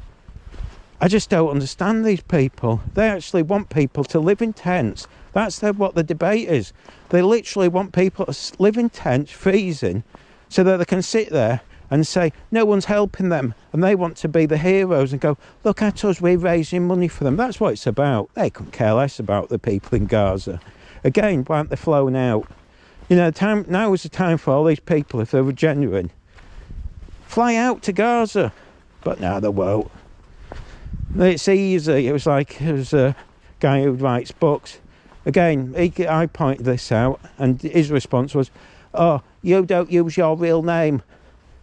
I just don't understand these people. They actually want people to live in tents. That's what the debate is. They literally want people to live in tents, freezing, so that they can sit there and say, no one's helping them. And they want to be the heroes and go, look at us, we're raising money for them. That's what it's about. They couldn't care less about the people in Gaza. Again, why aren't they flown out? You know, now is the time for all these people, if they were genuine, fly out to Gaza. But no, they won't. It's easy. It was a guy who writes books. Again, I pointed this out, and his response was, oh, you don't use your real name.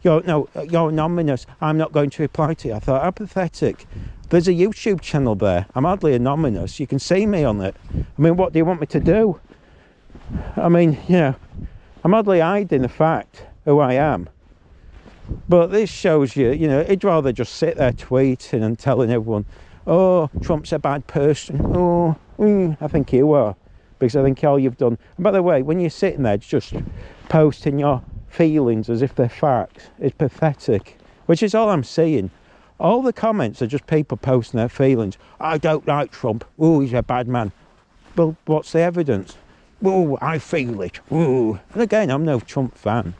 You're anonymous. I'm not going to reply to you. I thought, how pathetic. There's a YouTube channel there. I'm hardly anonymous. You can see me on it. I mean, what do you want me to do? I mean, you know, I'm hardly hiding the fact who I am. But this shows you, you know, he'd rather just sit there tweeting and telling everyone, oh, Trump's a bad person. Oh, I think you are. Because I think all you've done... And by the way, when you're sitting there just posting your feelings as if they're facts, it's pathetic. Which is all I'm seeing. All the comments are just people posting their feelings. I don't like Trump. Oh, he's a bad man. Well, what's the evidence? Oh, I feel it. Oh. And again, I'm no Trump fan.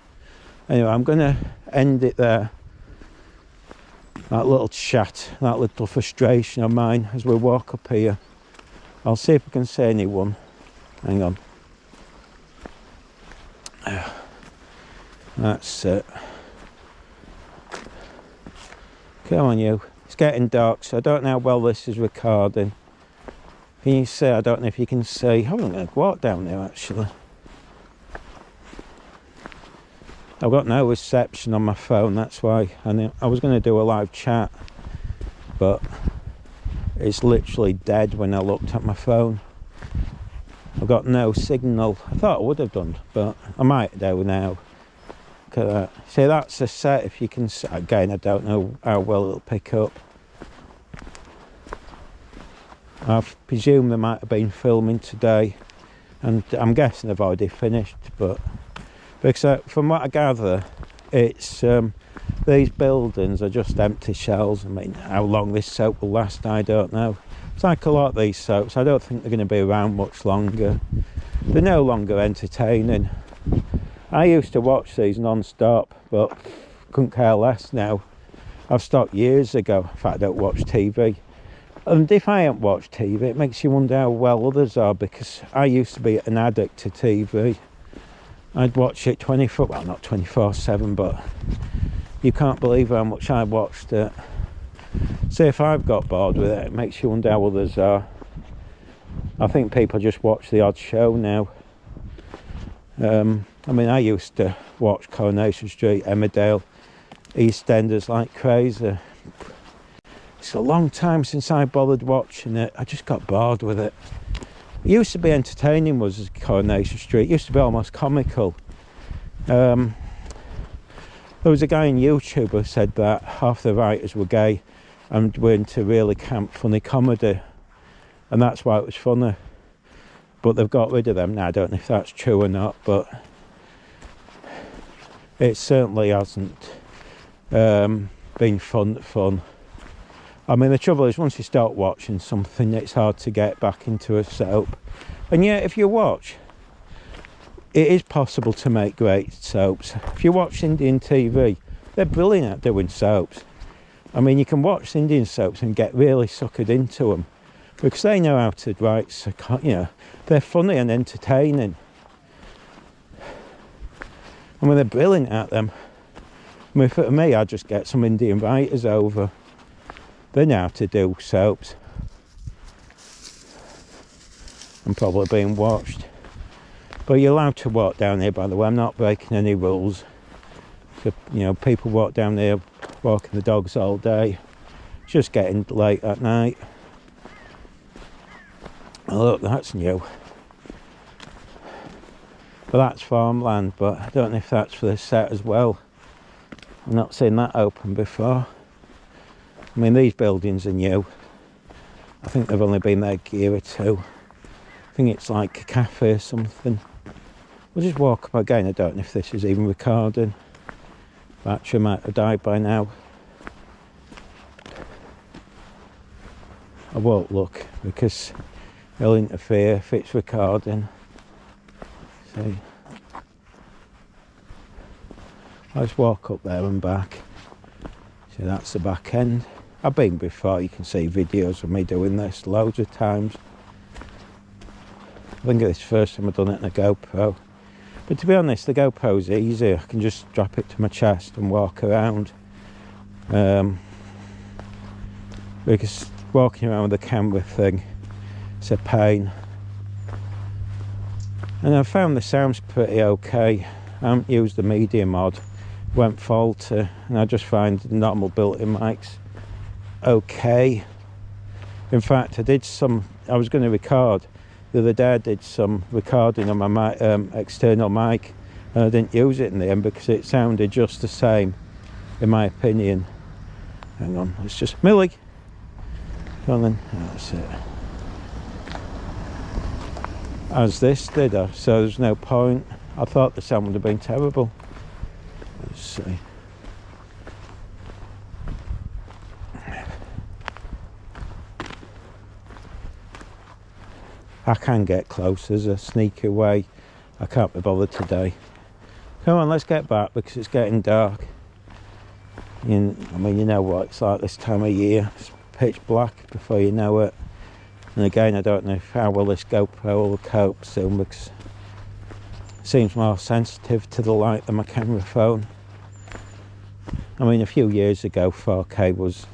Anyway, I'm going to end it there. That little chat, that little frustration of mine as we walk up here. I'll see if I can see anyone. Hang on. That's it. Come on, you. It's getting dark, so I don't know how well this is recording. Can you see? I don't know if you can see. I'm going to walk down there, actually. I've got no reception on my phone, that's why. And I was going to do a live chat, but it's literally dead when I looked at my phone. I've got no signal. I thought I would have done, but I might do now. Look at that. See, that's a set, if you can see. Again, I don't know how well it'll pick up. I presume they might have been filming today, and I'm guessing they've already finished, but because from what I gather, it's these buildings are just empty shells. I mean, how long this soap will last, I don't know. It's like a lot of these soaps. I don't think they're going to be around much longer. They're no longer entertaining. I used to watch these non-stop, but couldn't care less now. I've stopped years ago. In fact, I don't watch TV. And if I haven't watched TV, it makes you wonder how well others are, because I used to be an addict to TV. I'd watch it 24, well, not 24/7, but you can't believe how much I watched it. So if I've got bored with it, it makes you wonder how others are. I think people just watch the odd show now. I mean, I used to watch Coronation Street, Emmerdale, EastEnders like crazy. It's a long time since I bothered watching it. I just got bored with it. It used to be entertaining, was Coronation Street. It used to be almost comical. There was a guy on YouTube who said that half the writers were gay and were into really camp, funny comedy. And that's why it was funny. But they've got rid of them now. I don't know if that's true or not, but it certainly hasn't been fun. I mean, the trouble is, once you start watching something, it's hard to get back into a soap. And yet, if you watch, it is possible to make great soaps. If you watch Indian TV, they're brilliant at doing soaps. I mean, you can watch Indian soaps and get really suckered into them because they know how to write, you know, they're funny and entertaining. I mean, they're brilliant at them. I mean, for me, I just get some Indian writers over. They know how to do soaps. I'm probably being watched. But you're allowed to walk down here, by the way. I'm not breaking any rules. So, you know, people walk down here walking the dogs all day. It's just getting late at night. Oh, look, that's new. Well, that's farmland, but I don't know if that's for the set as well. I've not seen that open before. I mean, these buildings are new. I think they've only been there a year or two. I think it's like a cafe or something. We'll just walk up again. I don't know if this is even recording. Battery might have died by now. I won't look because it'll interfere if it's recording. See, I'll just walk up there and back. See, that's the back end. I've been before. You can see videos of me doing this loads of times. I think it's the first time I've done it on a GoPro. But to be honest, the GoPro's easy. I can just strap it to my chest and walk around. Because walking around with the camera thing, it's a pain. And I found the sound's pretty okay. I haven't used the media mod. Went faulty, and I just find the normal built-in mics okay. In fact, I was going to record. The other day I did some recording on my external mic, and I didn't use it in the end because it sounded just the same, in my opinion. Hang on, it's just Millie. Come on then. Oh, that's it. As this did, so there's no point. I thought the sound would have been terrible. Let's see. I can get close. There's a sneaky way. I can't be bothered today. Come on, let's get back because it's getting dark. I mean, you know what it's like this time of year. It's pitch black before you know it. And again, I don't know how well this GoPro will cope soon because it seems more sensitive to the light than my camera phone. I mean, a few years ago, 4K was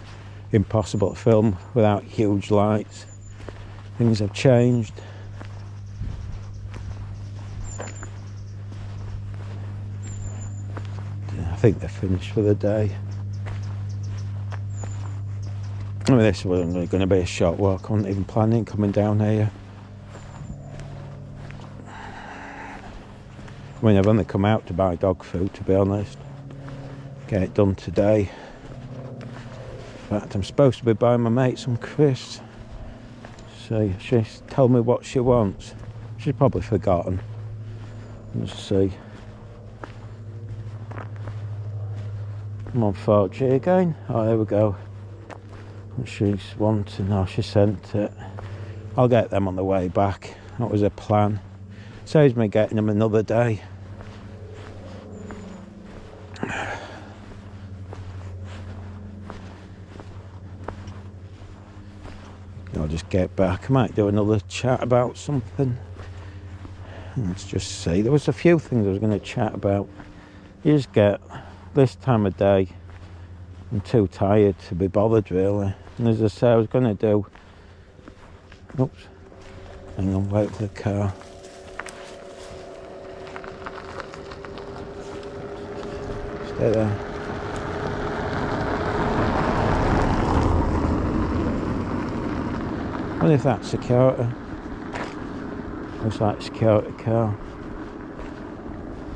impossible to film without huge lights. Things have changed. I think they're finished for the day. I mean, this was only going to be a short walk. I wasn't even planning coming down here. I mean, I've only come out to buy dog food, to be honest. Get it done today. In fact, I'm supposed to be buying my mate some crisps. So she's told me what she wants. She's probably forgotten. Let's see. I'm on 4G again. Oh, there we go. And she's wanting. Oh, she sent it. I'll get them on the way back. That was a plan. Saves me getting them another day. I'll just get back. I might do another chat about something. Let's just see. There was a few things I was going to chat about. You just get this time of day. I'm too tired to be bothered really. And as I say, I was going to do. Oops. Hang on, wait for the car. Stay there. I wonder if that's security. Looks like a security car.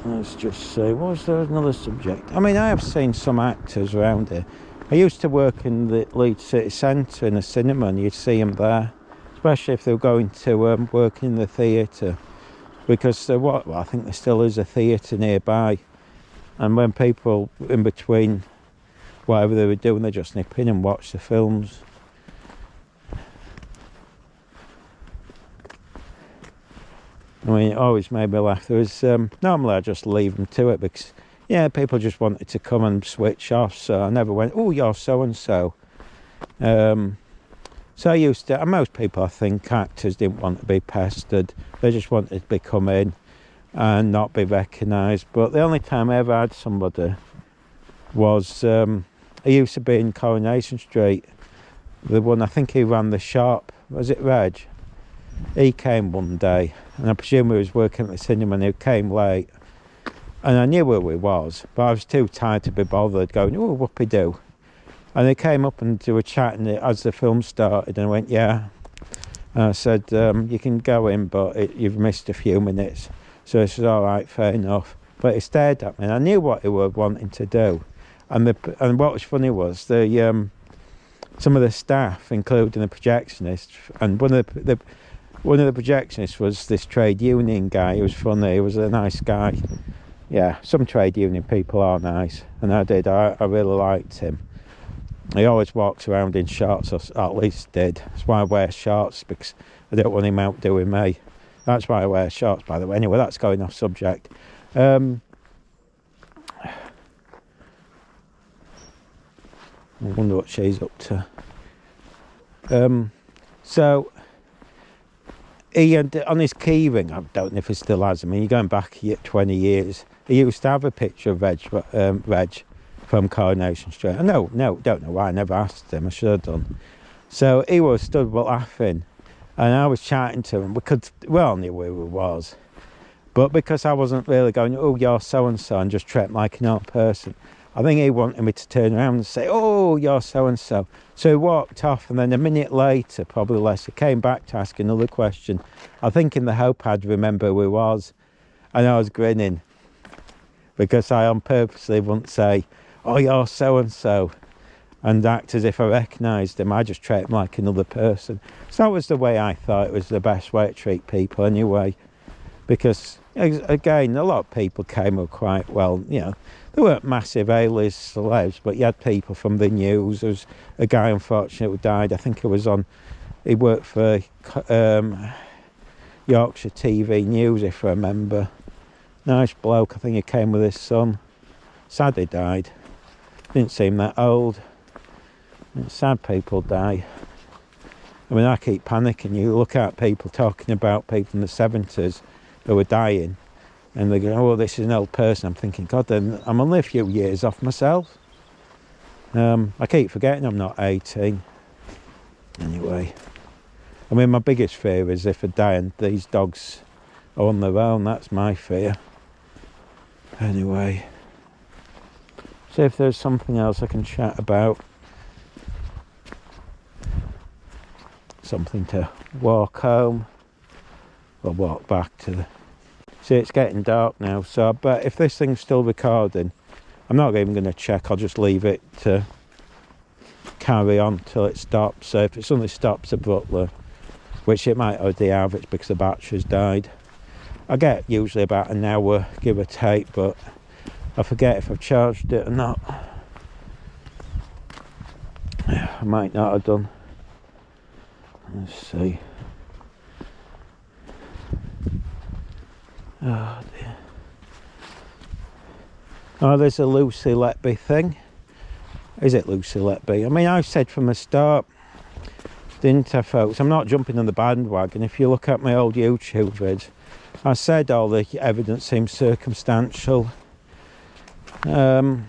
Let's just see, was there another subject? I mean, I have seen some actors around here. I used to work in the Leeds City Centre in a cinema, and you'd see them there, especially if they were going to work in the theatre, because well, I think there still is a theatre nearby, and when people in between whatever they were doing, they just nip in and watch the films. I mean, it always made me laugh. There was normally I just leave them to it because, yeah, people just wanted to come and switch off. So I never went, oh, you're so and so. So I used to, and most people, I think, actors didn't want to be pestered. They just wanted to be come in and not be recognised. But the only time I ever had somebody was, he used to be in Coronation Street. The one, I think he ran the shop. Was it Reg? He came one day, and I presume he was working at the cinema, and he came late. And I knew who he was, but I was too tired to be bothered going, oh, whoopie-doo. And he came up and they were chatting as the film started, and I went, yeah. And I said, you can go in, but you've missed a few minutes. So he said, all right, fair enough. But he stared at me, and I knew what he was wanting to do. And what was funny was some of the staff, including the projectionist, and one of the projectionists was this trade union guy. He was funny. He was a nice guy. Yeah, some trade union people are nice, and I really liked him. He always walks around in shorts, or at least did. That's why I wear shorts, because I don't want him outdoing me. That's why I wear shorts, by the way. Anyway, that's going off subject. I wonder what she's up to. So he had, on his keyring, I don't know if he still has, I mean, you're going back 20 years, he used to have a picture of Reg from Coronation Street. Don't know why, I never asked him, I should have done. So he was stood laughing, and I was chatting to him, because we all knew who he was. But because I wasn't really going, oh, you're so-and-so, and just treat him like an old person, I think he wanted me to turn around and say, oh, you're so-and-so. So he walked off, and then a minute later, probably less, he came back to ask another question. I think in the hope I'd remember who he was. And I was grinning, because I on purposely wouldn't say, oh, you're so-and-so, and act as if I recognised him. I just treat him like another person. So that was the way I thought it was the best way to treat people anyway. Because, again, a lot of people came up quite well, you know. There weren't massive A-list celebs, but you had people from the news. There was a guy, unfortunately, who died. I think he worked for Yorkshire TV News, if I remember. Nice bloke. I think he came with his son. Sad he died. Didn't seem that old. It's sad people die. I mean, I keep panicking. You look at people talking about people in the 70s who were dying, and they go, oh, this is an old person. I'm thinking, God, then I'm only a few years off myself. I keep forgetting I'm not 18. Anyway, I mean, my biggest fear is if I die and these dogs are on their own. That's my fear. Anyway, see if there's something else I can chat about. Something to walk home or walk back to the... See, it's getting dark now, so I bet if this thing's still recording, I'm not even going to check. I'll just leave it to carry on till it stops. So if it suddenly stops abruptly, which it might already have, it's because the battery's died. I get usually about an hour, give or take, but I forget if I've charged it or not. I might not have done. Let's see. Oh dear. Oh, there's a Lucy Letby thing. Is it Lucy Letby? I mean, I said from the start, didn't I, folks? I'm not jumping on the bandwagon. If you look at my old YouTube vids, I said all the evidence seems circumstantial. But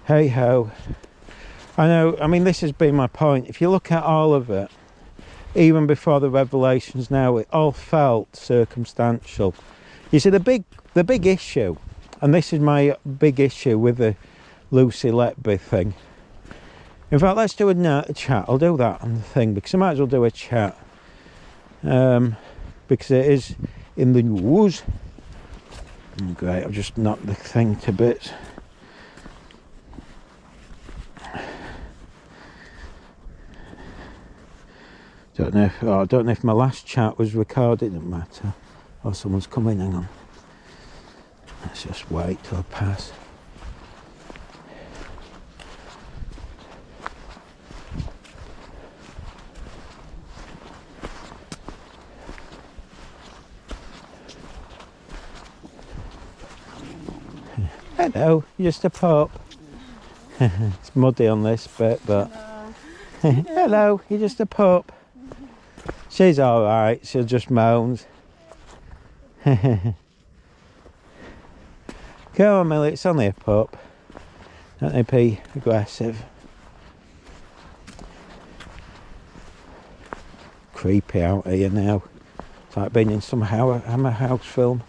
hey ho. I know, I mean, this has been my point. If you look at all of it, even before the revelations now, it all felt circumstantial. You see, the big issue, and this is my big issue with the Lucy Letby thing. In fact, let's do a chat. I'll do that on the thing, because I might as well do a chat. Because it is in the news. Great, I've just knocked the thing to bits. I don't know if my last chat was recorded. It doesn't matter. Oh, someone's coming. Hang on. Let's just wait till I pass. Hello, you're just a pup. It's muddy on this bit, but... Hello, you're just a pup. She's alright, she'll just moans. Come on, Millie, it's only a pup. Don't they be aggressive. Creepy out here now. It's like being in some Hammer House film.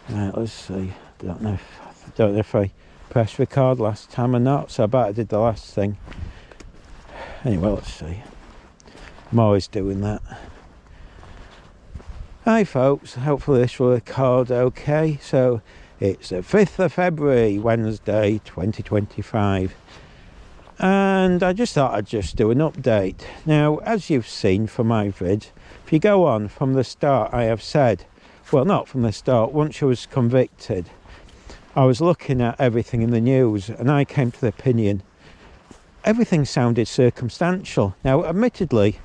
Right, let's see. Don't know if I pressed record last time or not, so I bet I did the last thing. Anyway, let's see. I'm always doing that. Hi folks, hopefully this will record okay. So it's the 5th of February, Wednesday 2025. And I just thought I'd just do an update. Now, as you've seen from my vid, if you go on from the start, I have said, well, not from the start, once I was convicted, I was looking at everything in the news and I came to the opinion everything sounded circumstantial. Now, admittedly,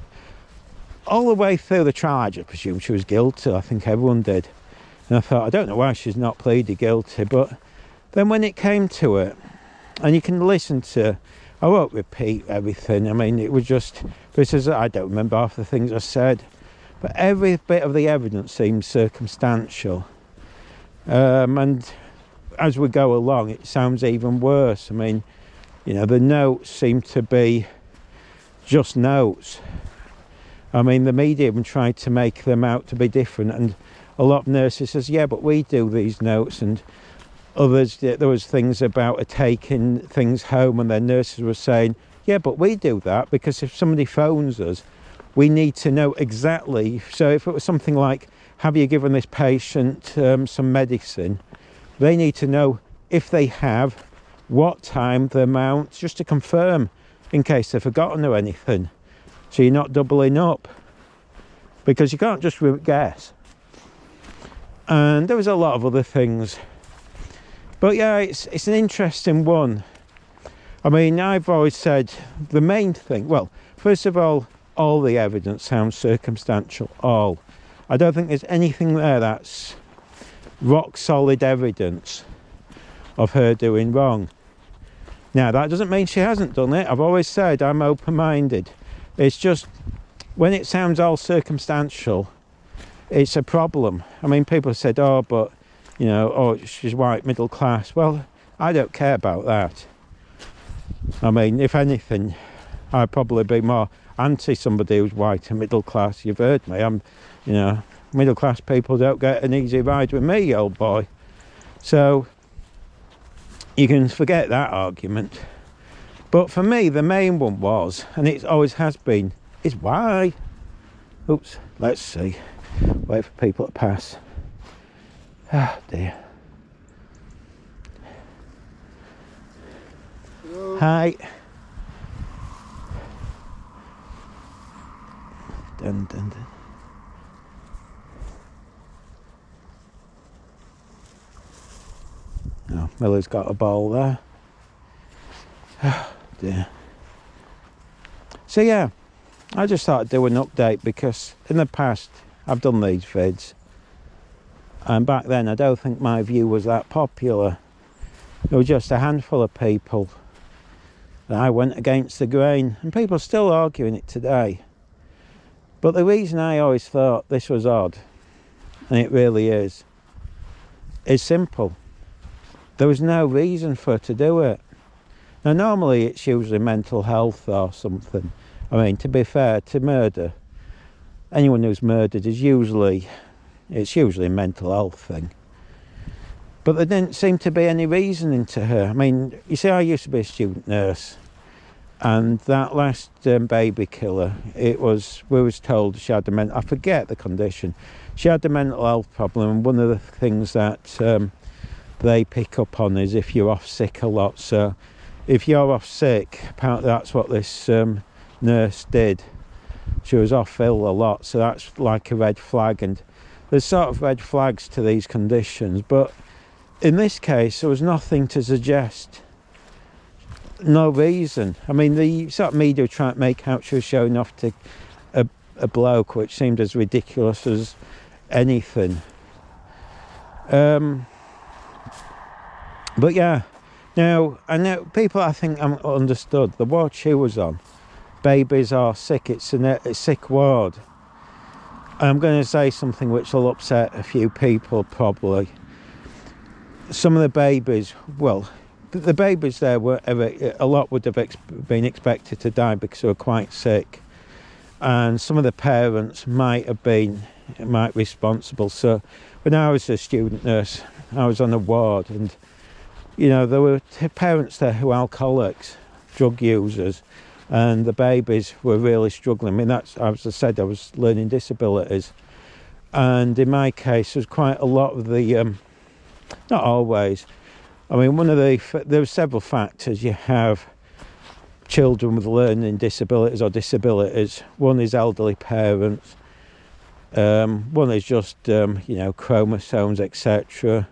all the way through the trial, I just presumed she was guilty. I think everyone did. And I thought, I don't know why she's not pleaded guilty. But then when it came to it, and you can listen to, I won't repeat everything. I mean, it was just, because I don't remember half the things I said. But every bit of the evidence seems circumstantial. And as we go along, it sounds even worse. I mean, you know, the notes seem to be just notes. I mean, the media even tried to make them out to be different, and a lot of nurses says, yeah, but we do these notes, and others, there was things about taking things home, and their nurses were saying, yeah, but we do that, because if somebody phones us, we need to know exactly. So if it was something like, have you given this patient some medicine, they need to know if they have, what time, the amount, just to confirm in case they've forgotten or anything. So you're not doubling up, because you can't just guess. And there was a lot of other things. But yeah, it's an interesting one. I mean, I've always said the main thing, well, first of all the evidence sounds circumstantial, all. I don't think there's anything there that's rock solid evidence of her doing wrong. Now, that doesn't mean she hasn't done it. I've always said I'm open-minded. It's just, when it sounds all circumstantial, it's a problem. I mean, people said, oh, but, you know, oh, she's white, middle class. Well, I don't care about that. I mean, if anything, I'd probably be more anti somebody who's white and middle class. You've heard me. I'm, you know, middle class people don't get an easy ride with me, old boy. So you can forget that argument. But for me, the main one was, and it always has been, is why. Oops, let's see. Wait for people to pass. Ah, dear. Hello. Hi. Dun, dun, dun. Oh, Millie's got a bowl there. Oh, dear. So yeah, I just thought I'd do an update, because in the past I've done these vids, and back then I don't think my view was that popular. There were just a handful of people that I went against the grain, and people are still arguing it today. But the reason I always thought this was odd, and it really is simple. There was no reason for her to do it. Now, normally it's usually mental health or something. I mean, to be fair, to murder, anyone who's murdered is usually a mental health thing. But there didn't seem to be any reasoning to her. I mean, you see, I used to be a student nurse, and that last baby killer, we was told she had I forget the condition. She had a mental health problem, and one of the things that they pick up on is if you're off sick a lot. So if you're off sick, apparently that's what this nurse did. She was off ill a lot, so that's like a red flag. And there's sort of red flags to these conditions, but in this case there was nothing to suggest, no reason. I mean, the sort of media trying to make out she was showing off to a bloke, which seemed as ridiculous as anything. But yeah, now I know people, I think, understood the ward she was on. Babies are sick. It's a sick ward. I'm going to say something which will upset a few people probably. Some of the babies, well, the babies there were, a lot would have been expected to die because they were quite sick, and some of the parents might be responsible. So when I was a student nurse, I was on a ward, and you know, there were parents there who were alcoholics, drug users, and the babies were really struggling. I mean, that's, as I said, I was learning disabilities, and in my case there's quite a lot of the not always, I mean, there are several factors. You have children with learning disabilities or disabilities. One is elderly parents, one is just you know, chromosomes, etc.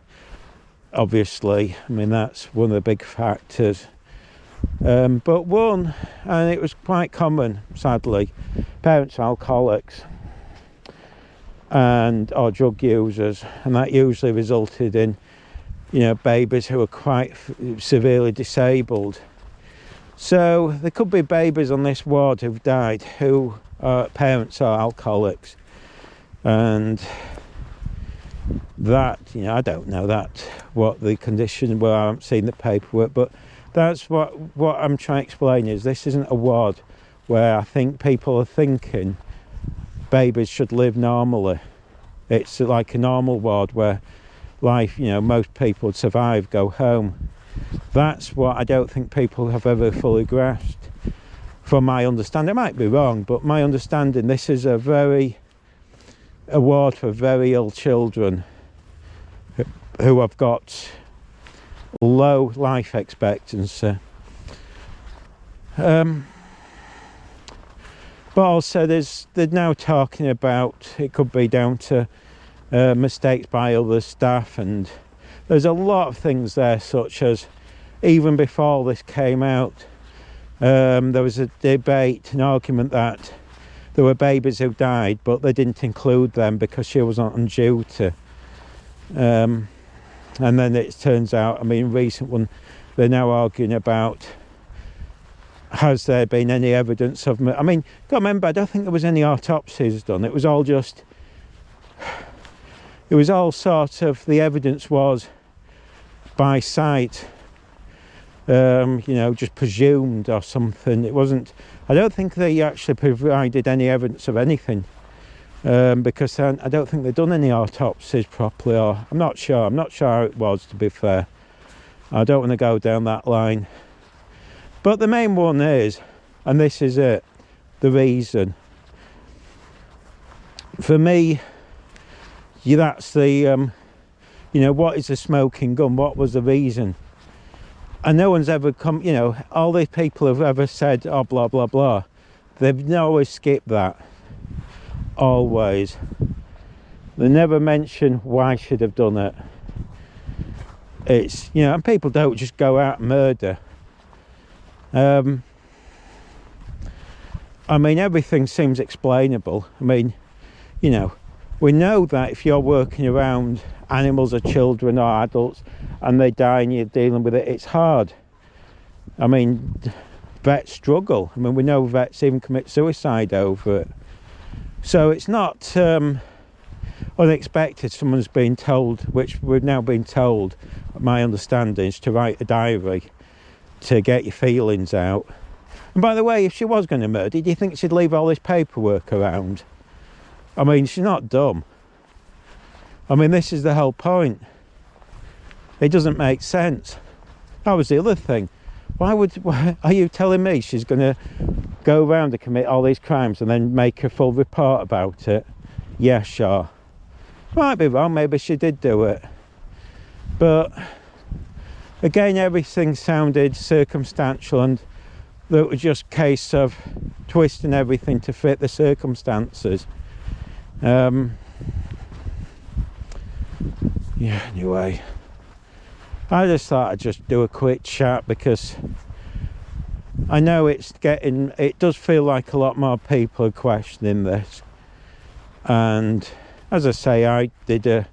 Obviously, I mean, that's one of the big factors. But one, and it was quite common, sadly, parents are alcoholics or drug users, and that usually resulted in, you know, babies who are quite severely disabled. So there could be babies on this ward who've died who parents are alcoholics, and that, you know, I don't know what the condition were. I haven't seen the paperwork, but that's what I'm trying to explain is this isn't a ward where I think people are thinking babies should live normally. It's like a normal ward where life, you know, most people would survive, go home. That's what I don't think people have ever fully grasped. From my understanding, I might be wrong, but my understanding, this is a ward for very ill children who have got low life expectancy. But also they're now talking about it could be down to mistakes by other staff, and there's a lot of things there, such as even before this came out, there was a debate, an argument that there were babies who died but they didn't include them because she wasn't on duty. And then it turns out, I mean, recent one, they're now arguing about, has there been any evidence of, I mean, got to remember, I don't think there was any autopsies done. It was all sort of, the evidence was by sight, you know, just presumed or something. It wasn't, I don't think they actually provided any evidence of anything, because I don't think they've done any autopsies properly, or I'm not sure how it was, to be fair. I don't want to go down that line. But the main one is, and this is it, the reason. For me, that's the, you know, what is the smoking gun? What was the reason? And no one's ever come, you know, all these people have ever said, oh, blah, blah, blah. They've always skipped that. Always. They never mention why she'd have done it. It's, you know, and people don't just go out and murder. I mean, everything seems explainable. I mean, you know, we know that if you're working around animals or children or adults and they die and you're dealing with it, it's hard. I mean, vets struggle. I mean, we know vets even commit suicide over it. So it's not unexpected someone's been told, which we've now been told, my understanding is to write a diary to get your feelings out. And by the way, if she was going to murder, do you think she'd leave all this paperwork around? I mean, she's not dumb. I mean, this is the whole point. It doesn't make sense. That was the other thing. Why are you telling me she's going to go around and commit all these crimes and then make a full report about it? Yeah, sure. Might be wrong, maybe she did do it. But again, everything sounded circumstantial, and it was just a case of twisting everything to fit the circumstances. Yeah, anyway, I just thought I'd just do a quick chat because I know it does feel like a lot more people are questioning this. And as I say, I did a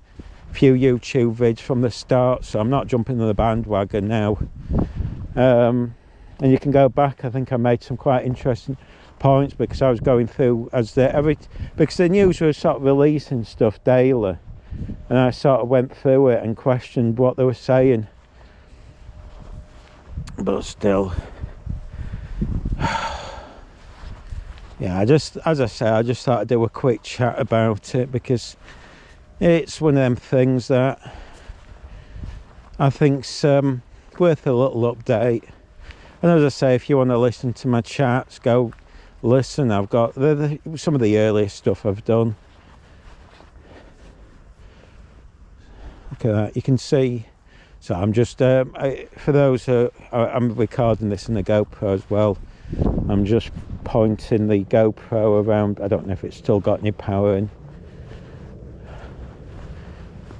few YouTube vids from the start, so I'm not jumping on the bandwagon now. And you can go back. I think I made some quite interesting points because I was going through because the news was sort of releasing stuff daily, and I sort of went through it and questioned what they were saying. But still, yeah, as I say, I just thought I'd do a quick chat about it because it's one of them things that I think's worth a little update. And as I say, if you want to listen to my chats, go listen. I've got some of the earliest stuff I've done. Look at that, you can see. So I'm just, for those who, I'm recording this in the GoPro as well. I'm just pointing the GoPro around. I don't know if it's still got any power in.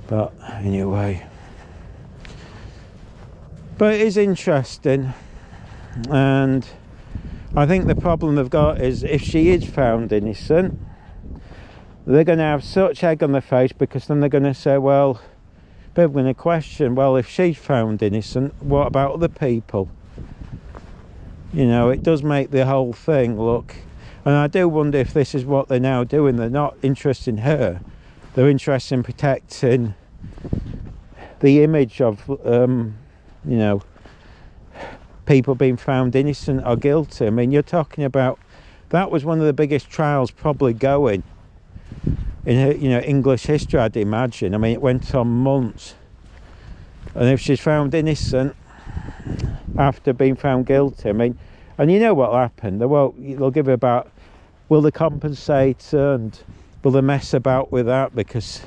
But anyway. But it is interesting. And I think the problem they've got is if she is found innocent, they're going to have such egg on their face, because then they're going to say, well, people are going to question, well, if she's found innocent, what about other people? You know, it does make the whole thing look, and I do wonder if this is what they're now doing. They're not interested in her, they're interested in protecting the image of you know, people being found innocent or guilty. I mean, you're talking about, that was one of the biggest trials probably going in, you know, English history, I'd imagine. I mean, it went on months, and if she's found innocent after being found guilty, I mean, and you know what'll happen, they'll give her about, will they compensate her, and will they mess about with that? Because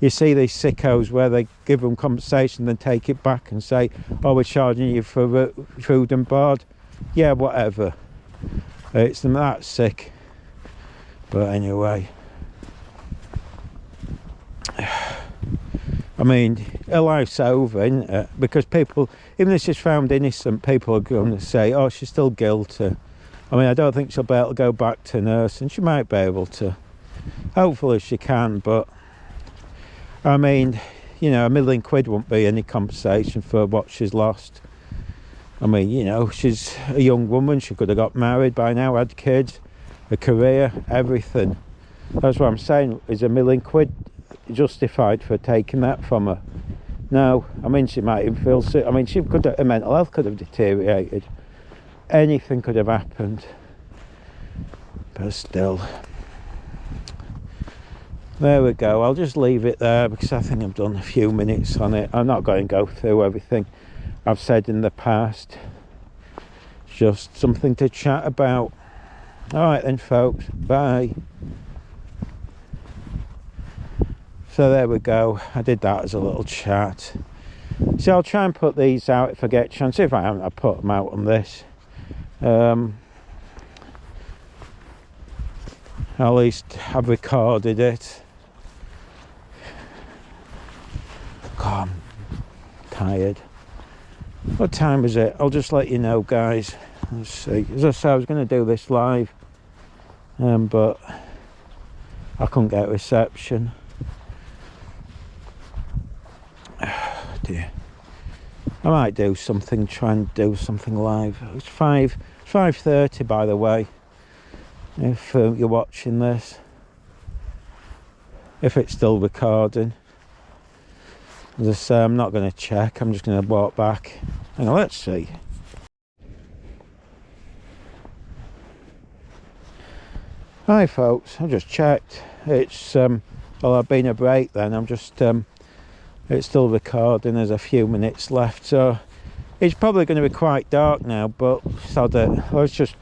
you see these sickos where they give them compensation, then take it back and say, oh, we're charging you for food and board. Yeah, whatever. It's them that sick. But anyway, I mean, her life's over, isn't it? Because people, even if she's found innocent, people are going to say, oh, she's still guilty. I mean, I don't think she'll be able to go back to nursing. She might be able to. Hopefully she can, but I mean, you know, £1 million won't be any compensation for what she's lost. I mean, you know, she's a young woman. She could have got married by now, had kids, a career, everything. That's what I'm saying. Is £1 million justified for taking that from her? No. I mean, she might even feel sick. I mean, her mental health could have deteriorated. Anything could have happened. But still. There we go. I'll just leave it there because I think I've done a few minutes on it. I'm not going to go through everything I've said in the past. It's just something to chat about. Alright then, folks. Bye. So there we go. I did that as a little chat. So I'll try and put these out if I get a chance. If I haven't, I'll put them out on this. At least I've recorded it. God, I'm tired. What time is it? I'll just let you know, guys. Let's see. As I said, I was going to do this live, but I couldn't get reception. Dear. I might do something, try and do something live. It's 5:30, by the way, if you're watching this, if it's still recording. As I say, I'm not going to check, I'm just going to walk back. Hang on, let's see. Hi folks, I just checked. It's well, I've been a break then. I'm just it's still recording. There's a few minutes left, so it's probably going to be quite dark now, but sod it. Let's just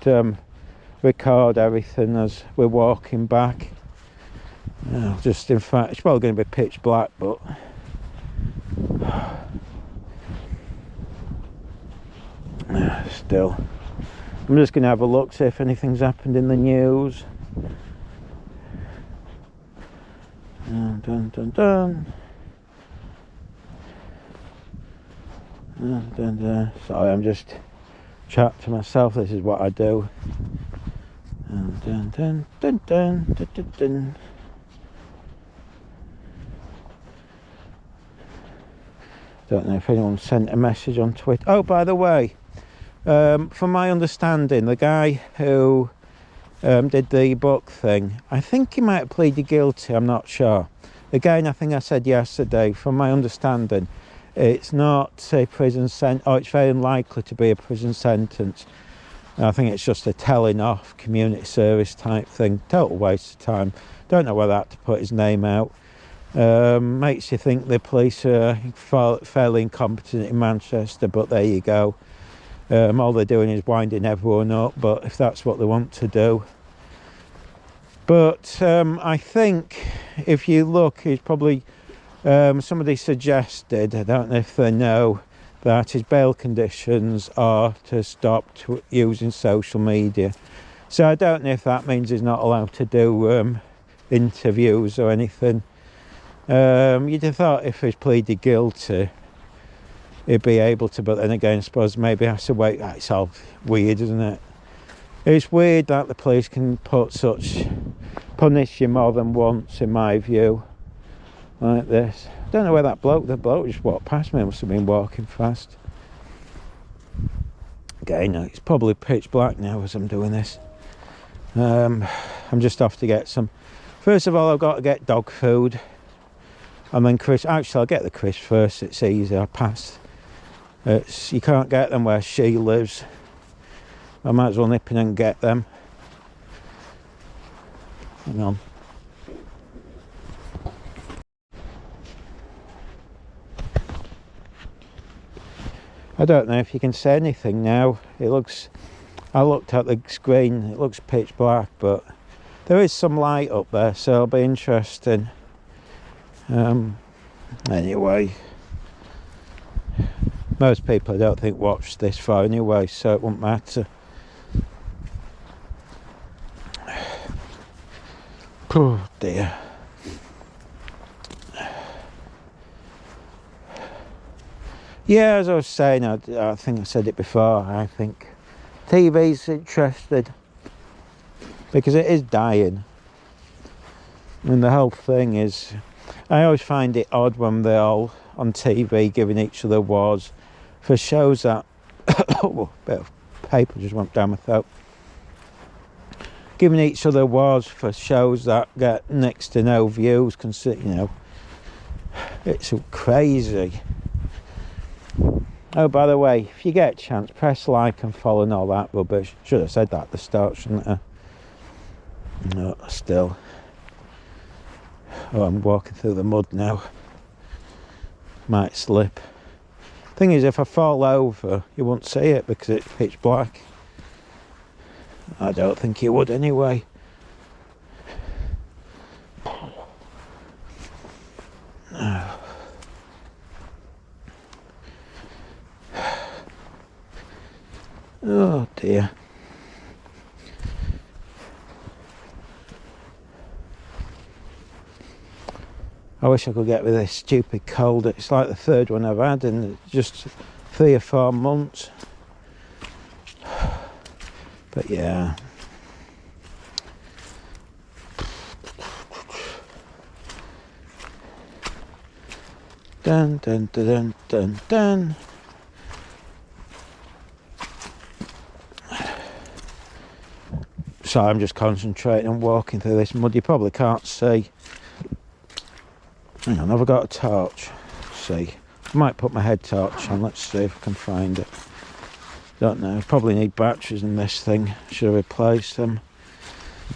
record everything as we're walking back. Just, in fact, it's probably going to be pitch black, but still, I'm just going to have a look, see if anything's happened in the news. Dun, dun, dun, dun. Dun, dun, dun. Sorry, I'm just chatting to myself. This is what I do. Dun, dun, dun, dun, dun, dun, dun, dun. Don't know if anyone sent a message on Twitter. Oh, by the way, from my understanding, the guy who did the book thing, I think he might have pleaded guilty, I'm not sure. Again, I think I said yesterday, from my understanding, it's not a prison sentence, or it's very unlikely to be a prison sentence. I think it's just a telling off community service type thing. Total waste of time. Don't know whether that to put his name out. Makes you think the police are fairly incompetent in Manchester, but there you go. All they're doing is winding everyone up, but if that's what they want to do. But I think if you look, it's probably somebody suggested, I don't know if they know, that his bail conditions are to stop using social media. So I don't know if that means he's not allowed to do interviews or anything. You'd have thought if he's pleaded guilty, he'd be able to, but then again, I suppose maybe he has to wait. It's all weird, isn't it? It's weird that the police can punish you more than once, in my view, like this. I don't know where the bloke just walked past me. Must have been walking fast. Again, it's probably pitch black now as I'm doing this. I'm just off to get some. First of all, I've got to get dog food. And then crisps. Actually, I'll get the crisps first. It's easy. I pass. You can't get them where she lives. I might as well nip in and get them. Hang on. I don't know if you can see anything now. It looks. I looked at the screen. It looks pitch black, but there is some light up there, so it'll be interesting. Anyway, most people I don't think watch this far anyway, so it won't matter. Oh dear. Yeah, as I was saying, I think I said it before, I think TV's interested because it is dying. And the whole thing is, I always find it odd when they're all on TV giving each other awards for shows that oh, a bit of paper just went down my throat. Giving each other awards for shows that get next to no views, you know, it's crazy. Oh, by the way, if you get a chance, press like and follow and all that rubbish. Should have said that at the start, shouldn't I? No, still. Oh, I'm walking through the mud now. Might slip. Thing is, if I fall over, you won't see it because it's pitch black. I don't think you would anyway. Oh dear. I wish I could get rid of this stupid cold. It's like the third one I've had in just 3 or 4 months. But yeah. Dun dun dun dun dun dun. So I'm just concentrating on walking through this mud. You probably can't see. Hang on, have I got a torch? Let's see. I might put my head torch on. Let's see if I can find it. Don't know. Probably need batteries in this thing. Should I replace them?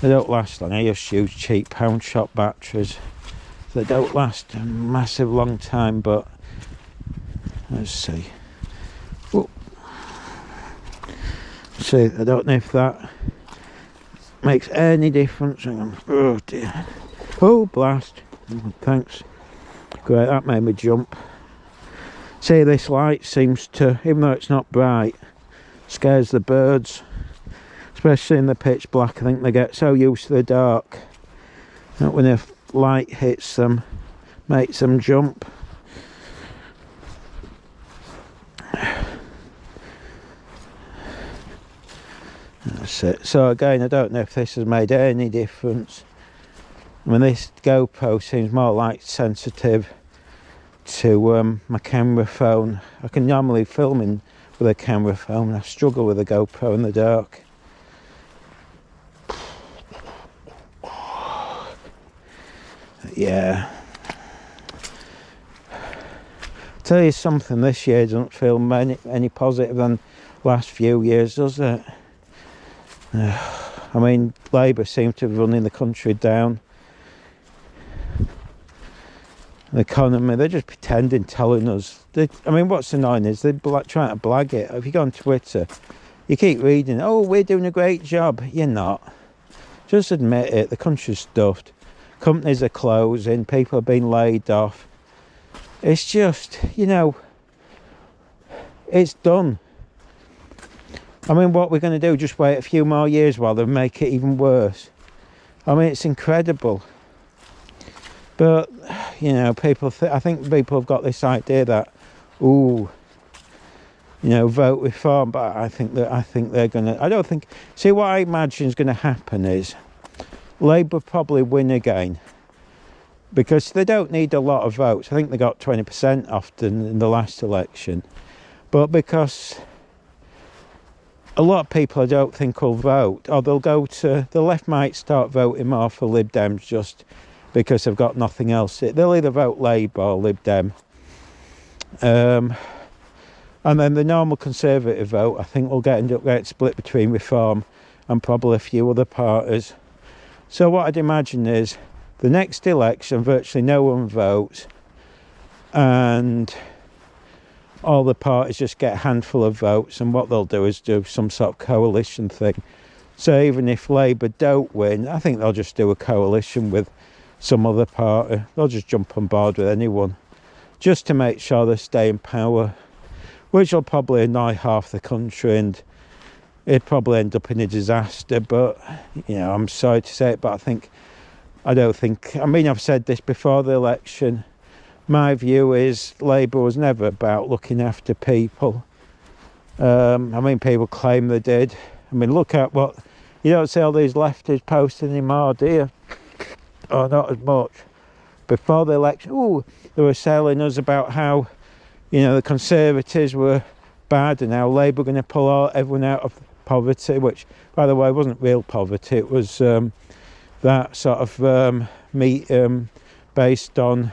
They don't last long. I just use cheap pound shop batteries. They don't last a massive long time, but let's see. Oh. See, I don't know if that makes any difference. Hang on. Oh dear. Oh, blast. Thanks. Great, that made me jump. See, this light seems to, even though it's not bright, scares the birds, especially in the pitch black. I think they get so used to the dark that when the light hits them, makes them jump. That's it. So again, I don't know if this has made any difference. I mean, this GoPro seems more light sensitive to my camera phone. I can normally film with a camera phone. I struggle with a GoPro in the dark. Yeah. Tell you something, this year doesn't feel any positive than last few years, does it? I mean, Labour seem to be running the country down. The economy, they're just pretending, telling us. I mean, what's annoying is they're trying to blag it. If you go on Twitter, you keep reading, oh, we're doing a great job. You're not. Just admit it, the country's stuffed. Companies are closing, people are being laid off. It's just, you know, it's done. I mean, what we're going to do, just wait a few more years while they make it even worse. I mean, it's incredible. But, you know, I think people have got this idea that, ooh, you know, vote reform. But I think they're going to, I don't think, see, what I imagine is going to happen is Labour probably win again. Because they don't need a lot of votes. I think they got 20% often in the last election. But because a lot of people I don't think will vote, or they'll go to, the left might start voting more for Lib Dems just because they've got nothing else. They'll either vote Labour or Lib Dem. And then the normal Conservative vote, I think, will end up getting split between Reform and probably a few other parties. So what I'd imagine is, the next election, virtually no one votes, and all the parties just get a handful of votes, and what they'll do is do some sort of coalition thing. So even if Labour don't win, I think they'll just do a coalition with some other party. They'll just jump on board with anyone, just to make sure they stay in power, which will probably annoy half the country, and it'd probably end up in a disaster. But, you know, I'm sorry to say it, but I don't think, I mean, I've said this before the election, my view is Labour was never about looking after people. I mean, people claim they did. I mean, look at what, you don't see all these lefties posting anymore, do you? Or not as much. Before the election, ooh, they were selling us about how, you know, the Conservatives were bad and how Labour were going to pull everyone out of poverty, which, by the way, wasn't real poverty. It was that sort of based on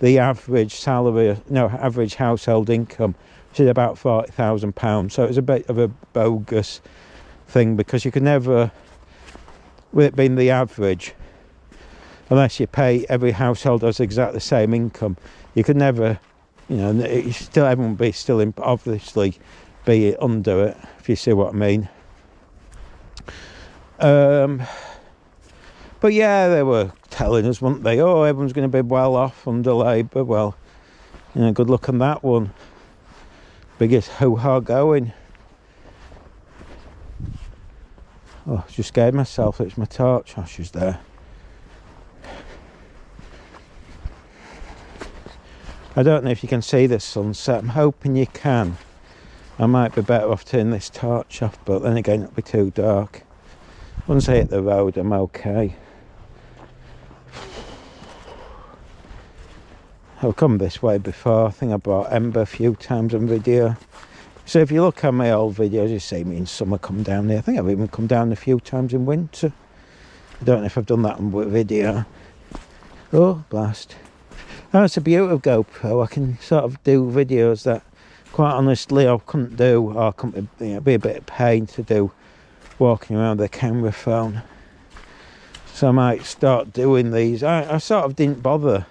the average salary, average household income, which is about £40,000. So it was a bit of a bogus thing, because you can never, with it being the average, unless you pay, every household has exactly the same income, you could never, you know, everyone would be still obviously be under it, if you see what I mean. But yeah, they were telling us, weren't they, oh, everyone's going to be well off under Labour. Well, you know, good luck on that one. Biggest hoo-ha going. Oh, I just scared myself. It's my torch. Oh, she's there. I don't know if you can see the sunset. I'm hoping you can. I might be better off turning this torch off, but then again, it'll be too dark. Once I hit the road, I'm okay. I've come this way before. I think I brought Ember a few times on video. So if you look at my old videos, you see me in summer come down here. I think I've even come down a few times in winter. I don't know if I've done that on video. Oh, blast. Oh, it's a beauty of GoPro. I can sort of do videos that, quite honestly, I couldn't do, or be a bit of pain to do walking around with a camera phone. So I might start doing these. I sort of didn't bother,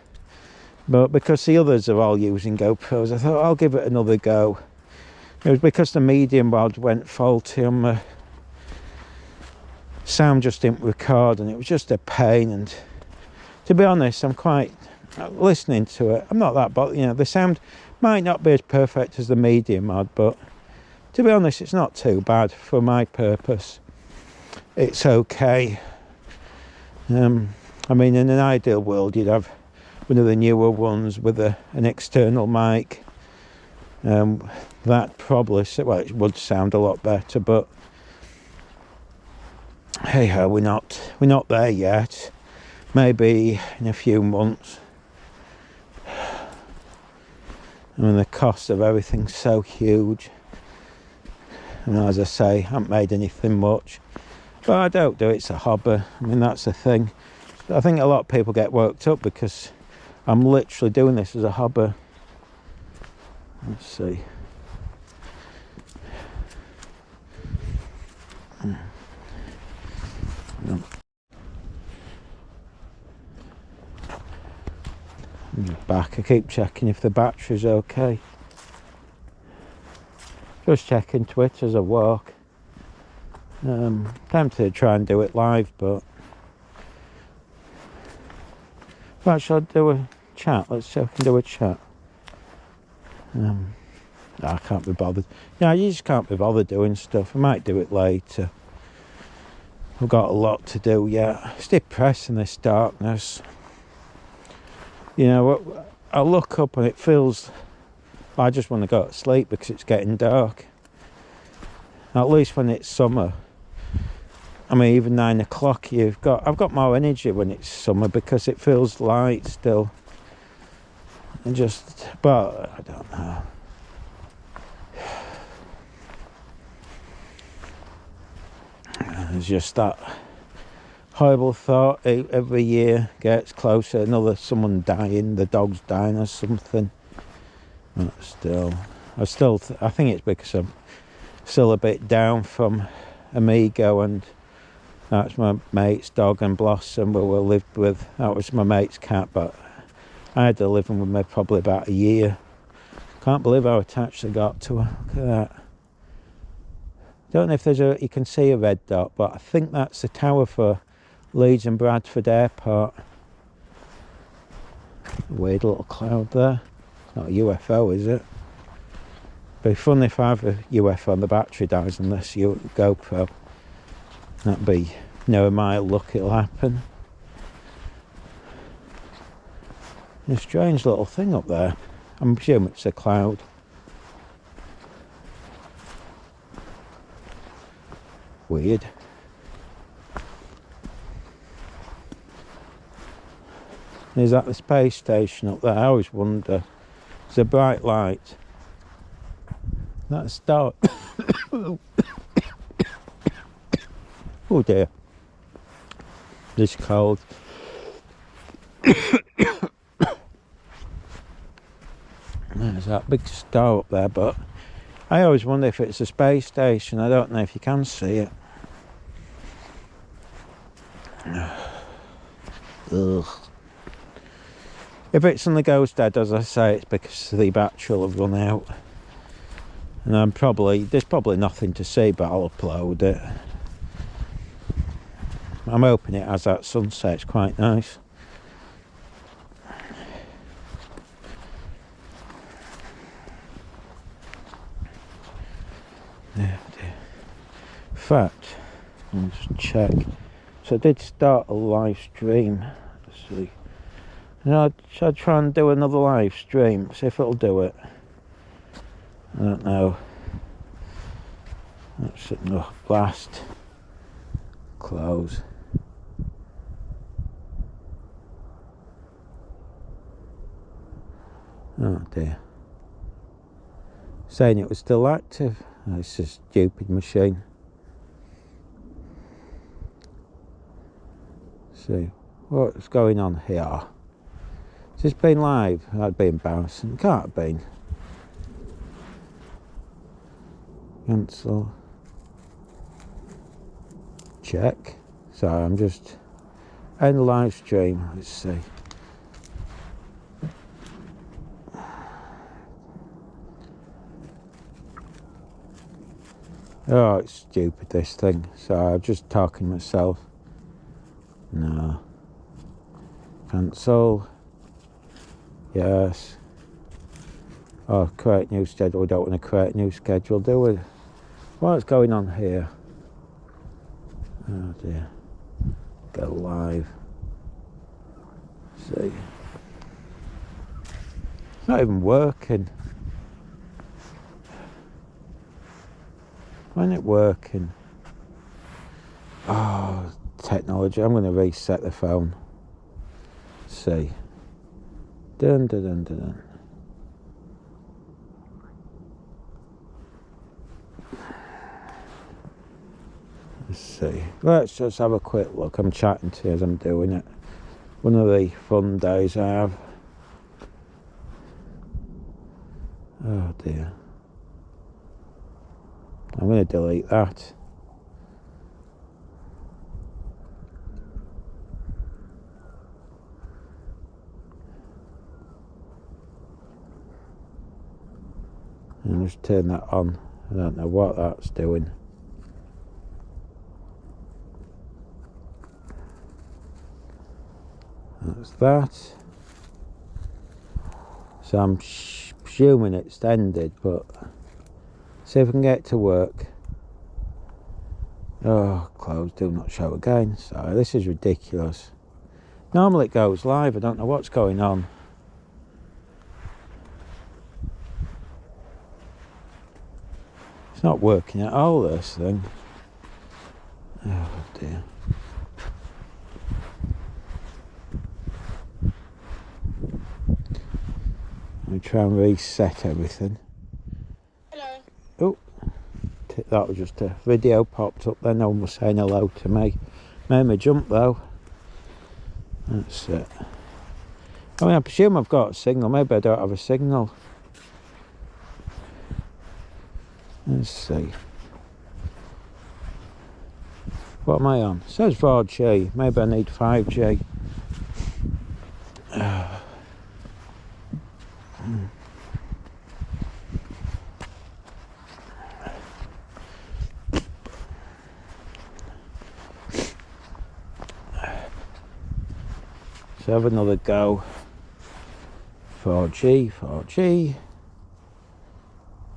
but because the others are all using GoPros, I thought I'll give it another go. It was because the medium rod went faulty on my sound, just didn't record, and it was just a pain. And to be honest, I'm quite listening to it. I'm not that bothered. You know, the sound might not be as perfect as the medium rod, but to be honest, it's not too bad for my purpose. It's okay. I mean, in an ideal world, you'd have one of the newer ones with an external mic. That probably, well, it would sound a lot better, but hey ho, we're not there yet. Maybe in a few months. I mean, the cost of everything's so huge. And as I say, I haven't made anything much. But I don't do it, it's a hobby. I mean, that's the thing. I think a lot of people get worked up because I'm literally doing this as a hobby. Let's see. Back, I keep checking if the battery's okay. Just checking Twitter as I walk. Tempted to try and do it live, but right, shall I do a chat? Let's see if I can do a chat. I can't be bothered. Yeah, you just can't be bothered doing stuff. I might do it later. I've got a lot to do yet. It's depressing, this darkness. You know, I look up and it feels I just want to go to sleep because it's getting dark. At least when it's summer. I mean, even 9 o'clock, I've got more energy when it's summer because it feels light still. But I don't know. It's just that horrible thought. Every year gets closer. Someone dying, the dog's dying or something. But still, I think it's because I'm still a bit down from Amigo, and that's my mate's dog, and Blossom, who we lived with. That was my mate's cat, but I had her living with me probably about a year. Can't believe how attached I got to her. Look at that. Don't know if you can see a red dot, but I think that's the tower for Leeds and Bradford Airport. Weird little cloud there. It's not a UFO, is it? It'd be fun if I have a UFO and the battery dies on this GoPro. That'd be, never mind, luck, it'll happen. A strange little thing up there. I'm assuming it's a cloud. Weird. Is that the space station up there? I always wonder. It's a bright light. That's dark. Oh dear. This cold. There's that big star up there, but I always wonder if it's a space station. I don't know if you can see it. Ugh. If it suddenly goes dead, as I say, it's because the battery will have run out. And there's probably nothing to see, but I'll upload it. I'm hoping it has that sunset, it's quite nice. In fact, let's check. So I did start a live stream. Let's see. Should I try and do another live stream? See if it'll do it. I don't know. That's it. No, blast. Close. Oh dear. Saying it was still active. Oh, it's a stupid machine. See what's going on here. Has this been live? That'd be embarrassing. Can't have been. Cancel. Check. So I'm just end live stream. Let's see. Oh, it's stupid, this thing. So I'm just talking to myself. No. Cancel. Yes. Oh, create new schedule. We don't want to create a new schedule, do we? What's going on here? Oh dear. Go live. See. It's not even working. Why isn't it working? Oh, technology. I'm going to reset the phone. See. Dun dun dun dun dun. Let's see. Let's just have a quick look. I'm chatting to you as I'm doing it. One of the fun days I have. Oh dear. I'm going to delete that. And just turn that on. I don't know what that's doing. That's that. So I'm presuming it's ended, but see if I can get to work. Oh, close, do not show again. Sorry, this is ridiculous. Normally it goes live, I don't know what's going on. It's not working at all, this thing. Oh dear. Let me try and reset everything. Hello. Oh, that was just a video popped up then. No one was saying hello to me. Made me jump though. That's it. I mean, I presume I've got a signal. Maybe I don't have a signal. Let's see. What am I on? It says 4G. Maybe I need 5G. So have another go. 4G.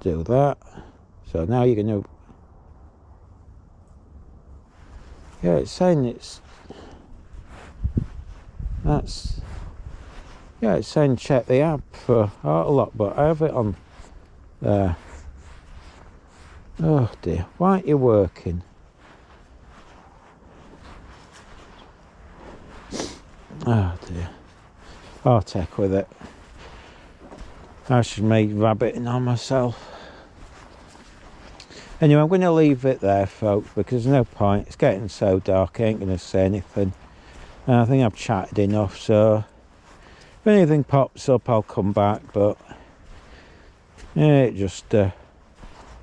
Do that. So now you're going to... Yeah, it's saying it's... That's... Yeah, it's saying check the app for auto lock, but I have it on there. Oh dear, why aren't you working? Oh dear. I'll take with it. I should make rabbiting on myself. Anyway, I'm going to leave it there, folks, because there's no point. It's getting so dark, I ain't going to say anything. And I think I've chatted enough, so if anything pops up, I'll come back. But yeah, it just, if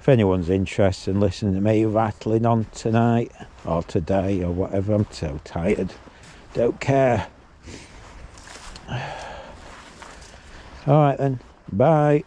anyone's interested in listening to me rattling on tonight, or today, or whatever, I'm so tired. Don't care. Alright then, bye.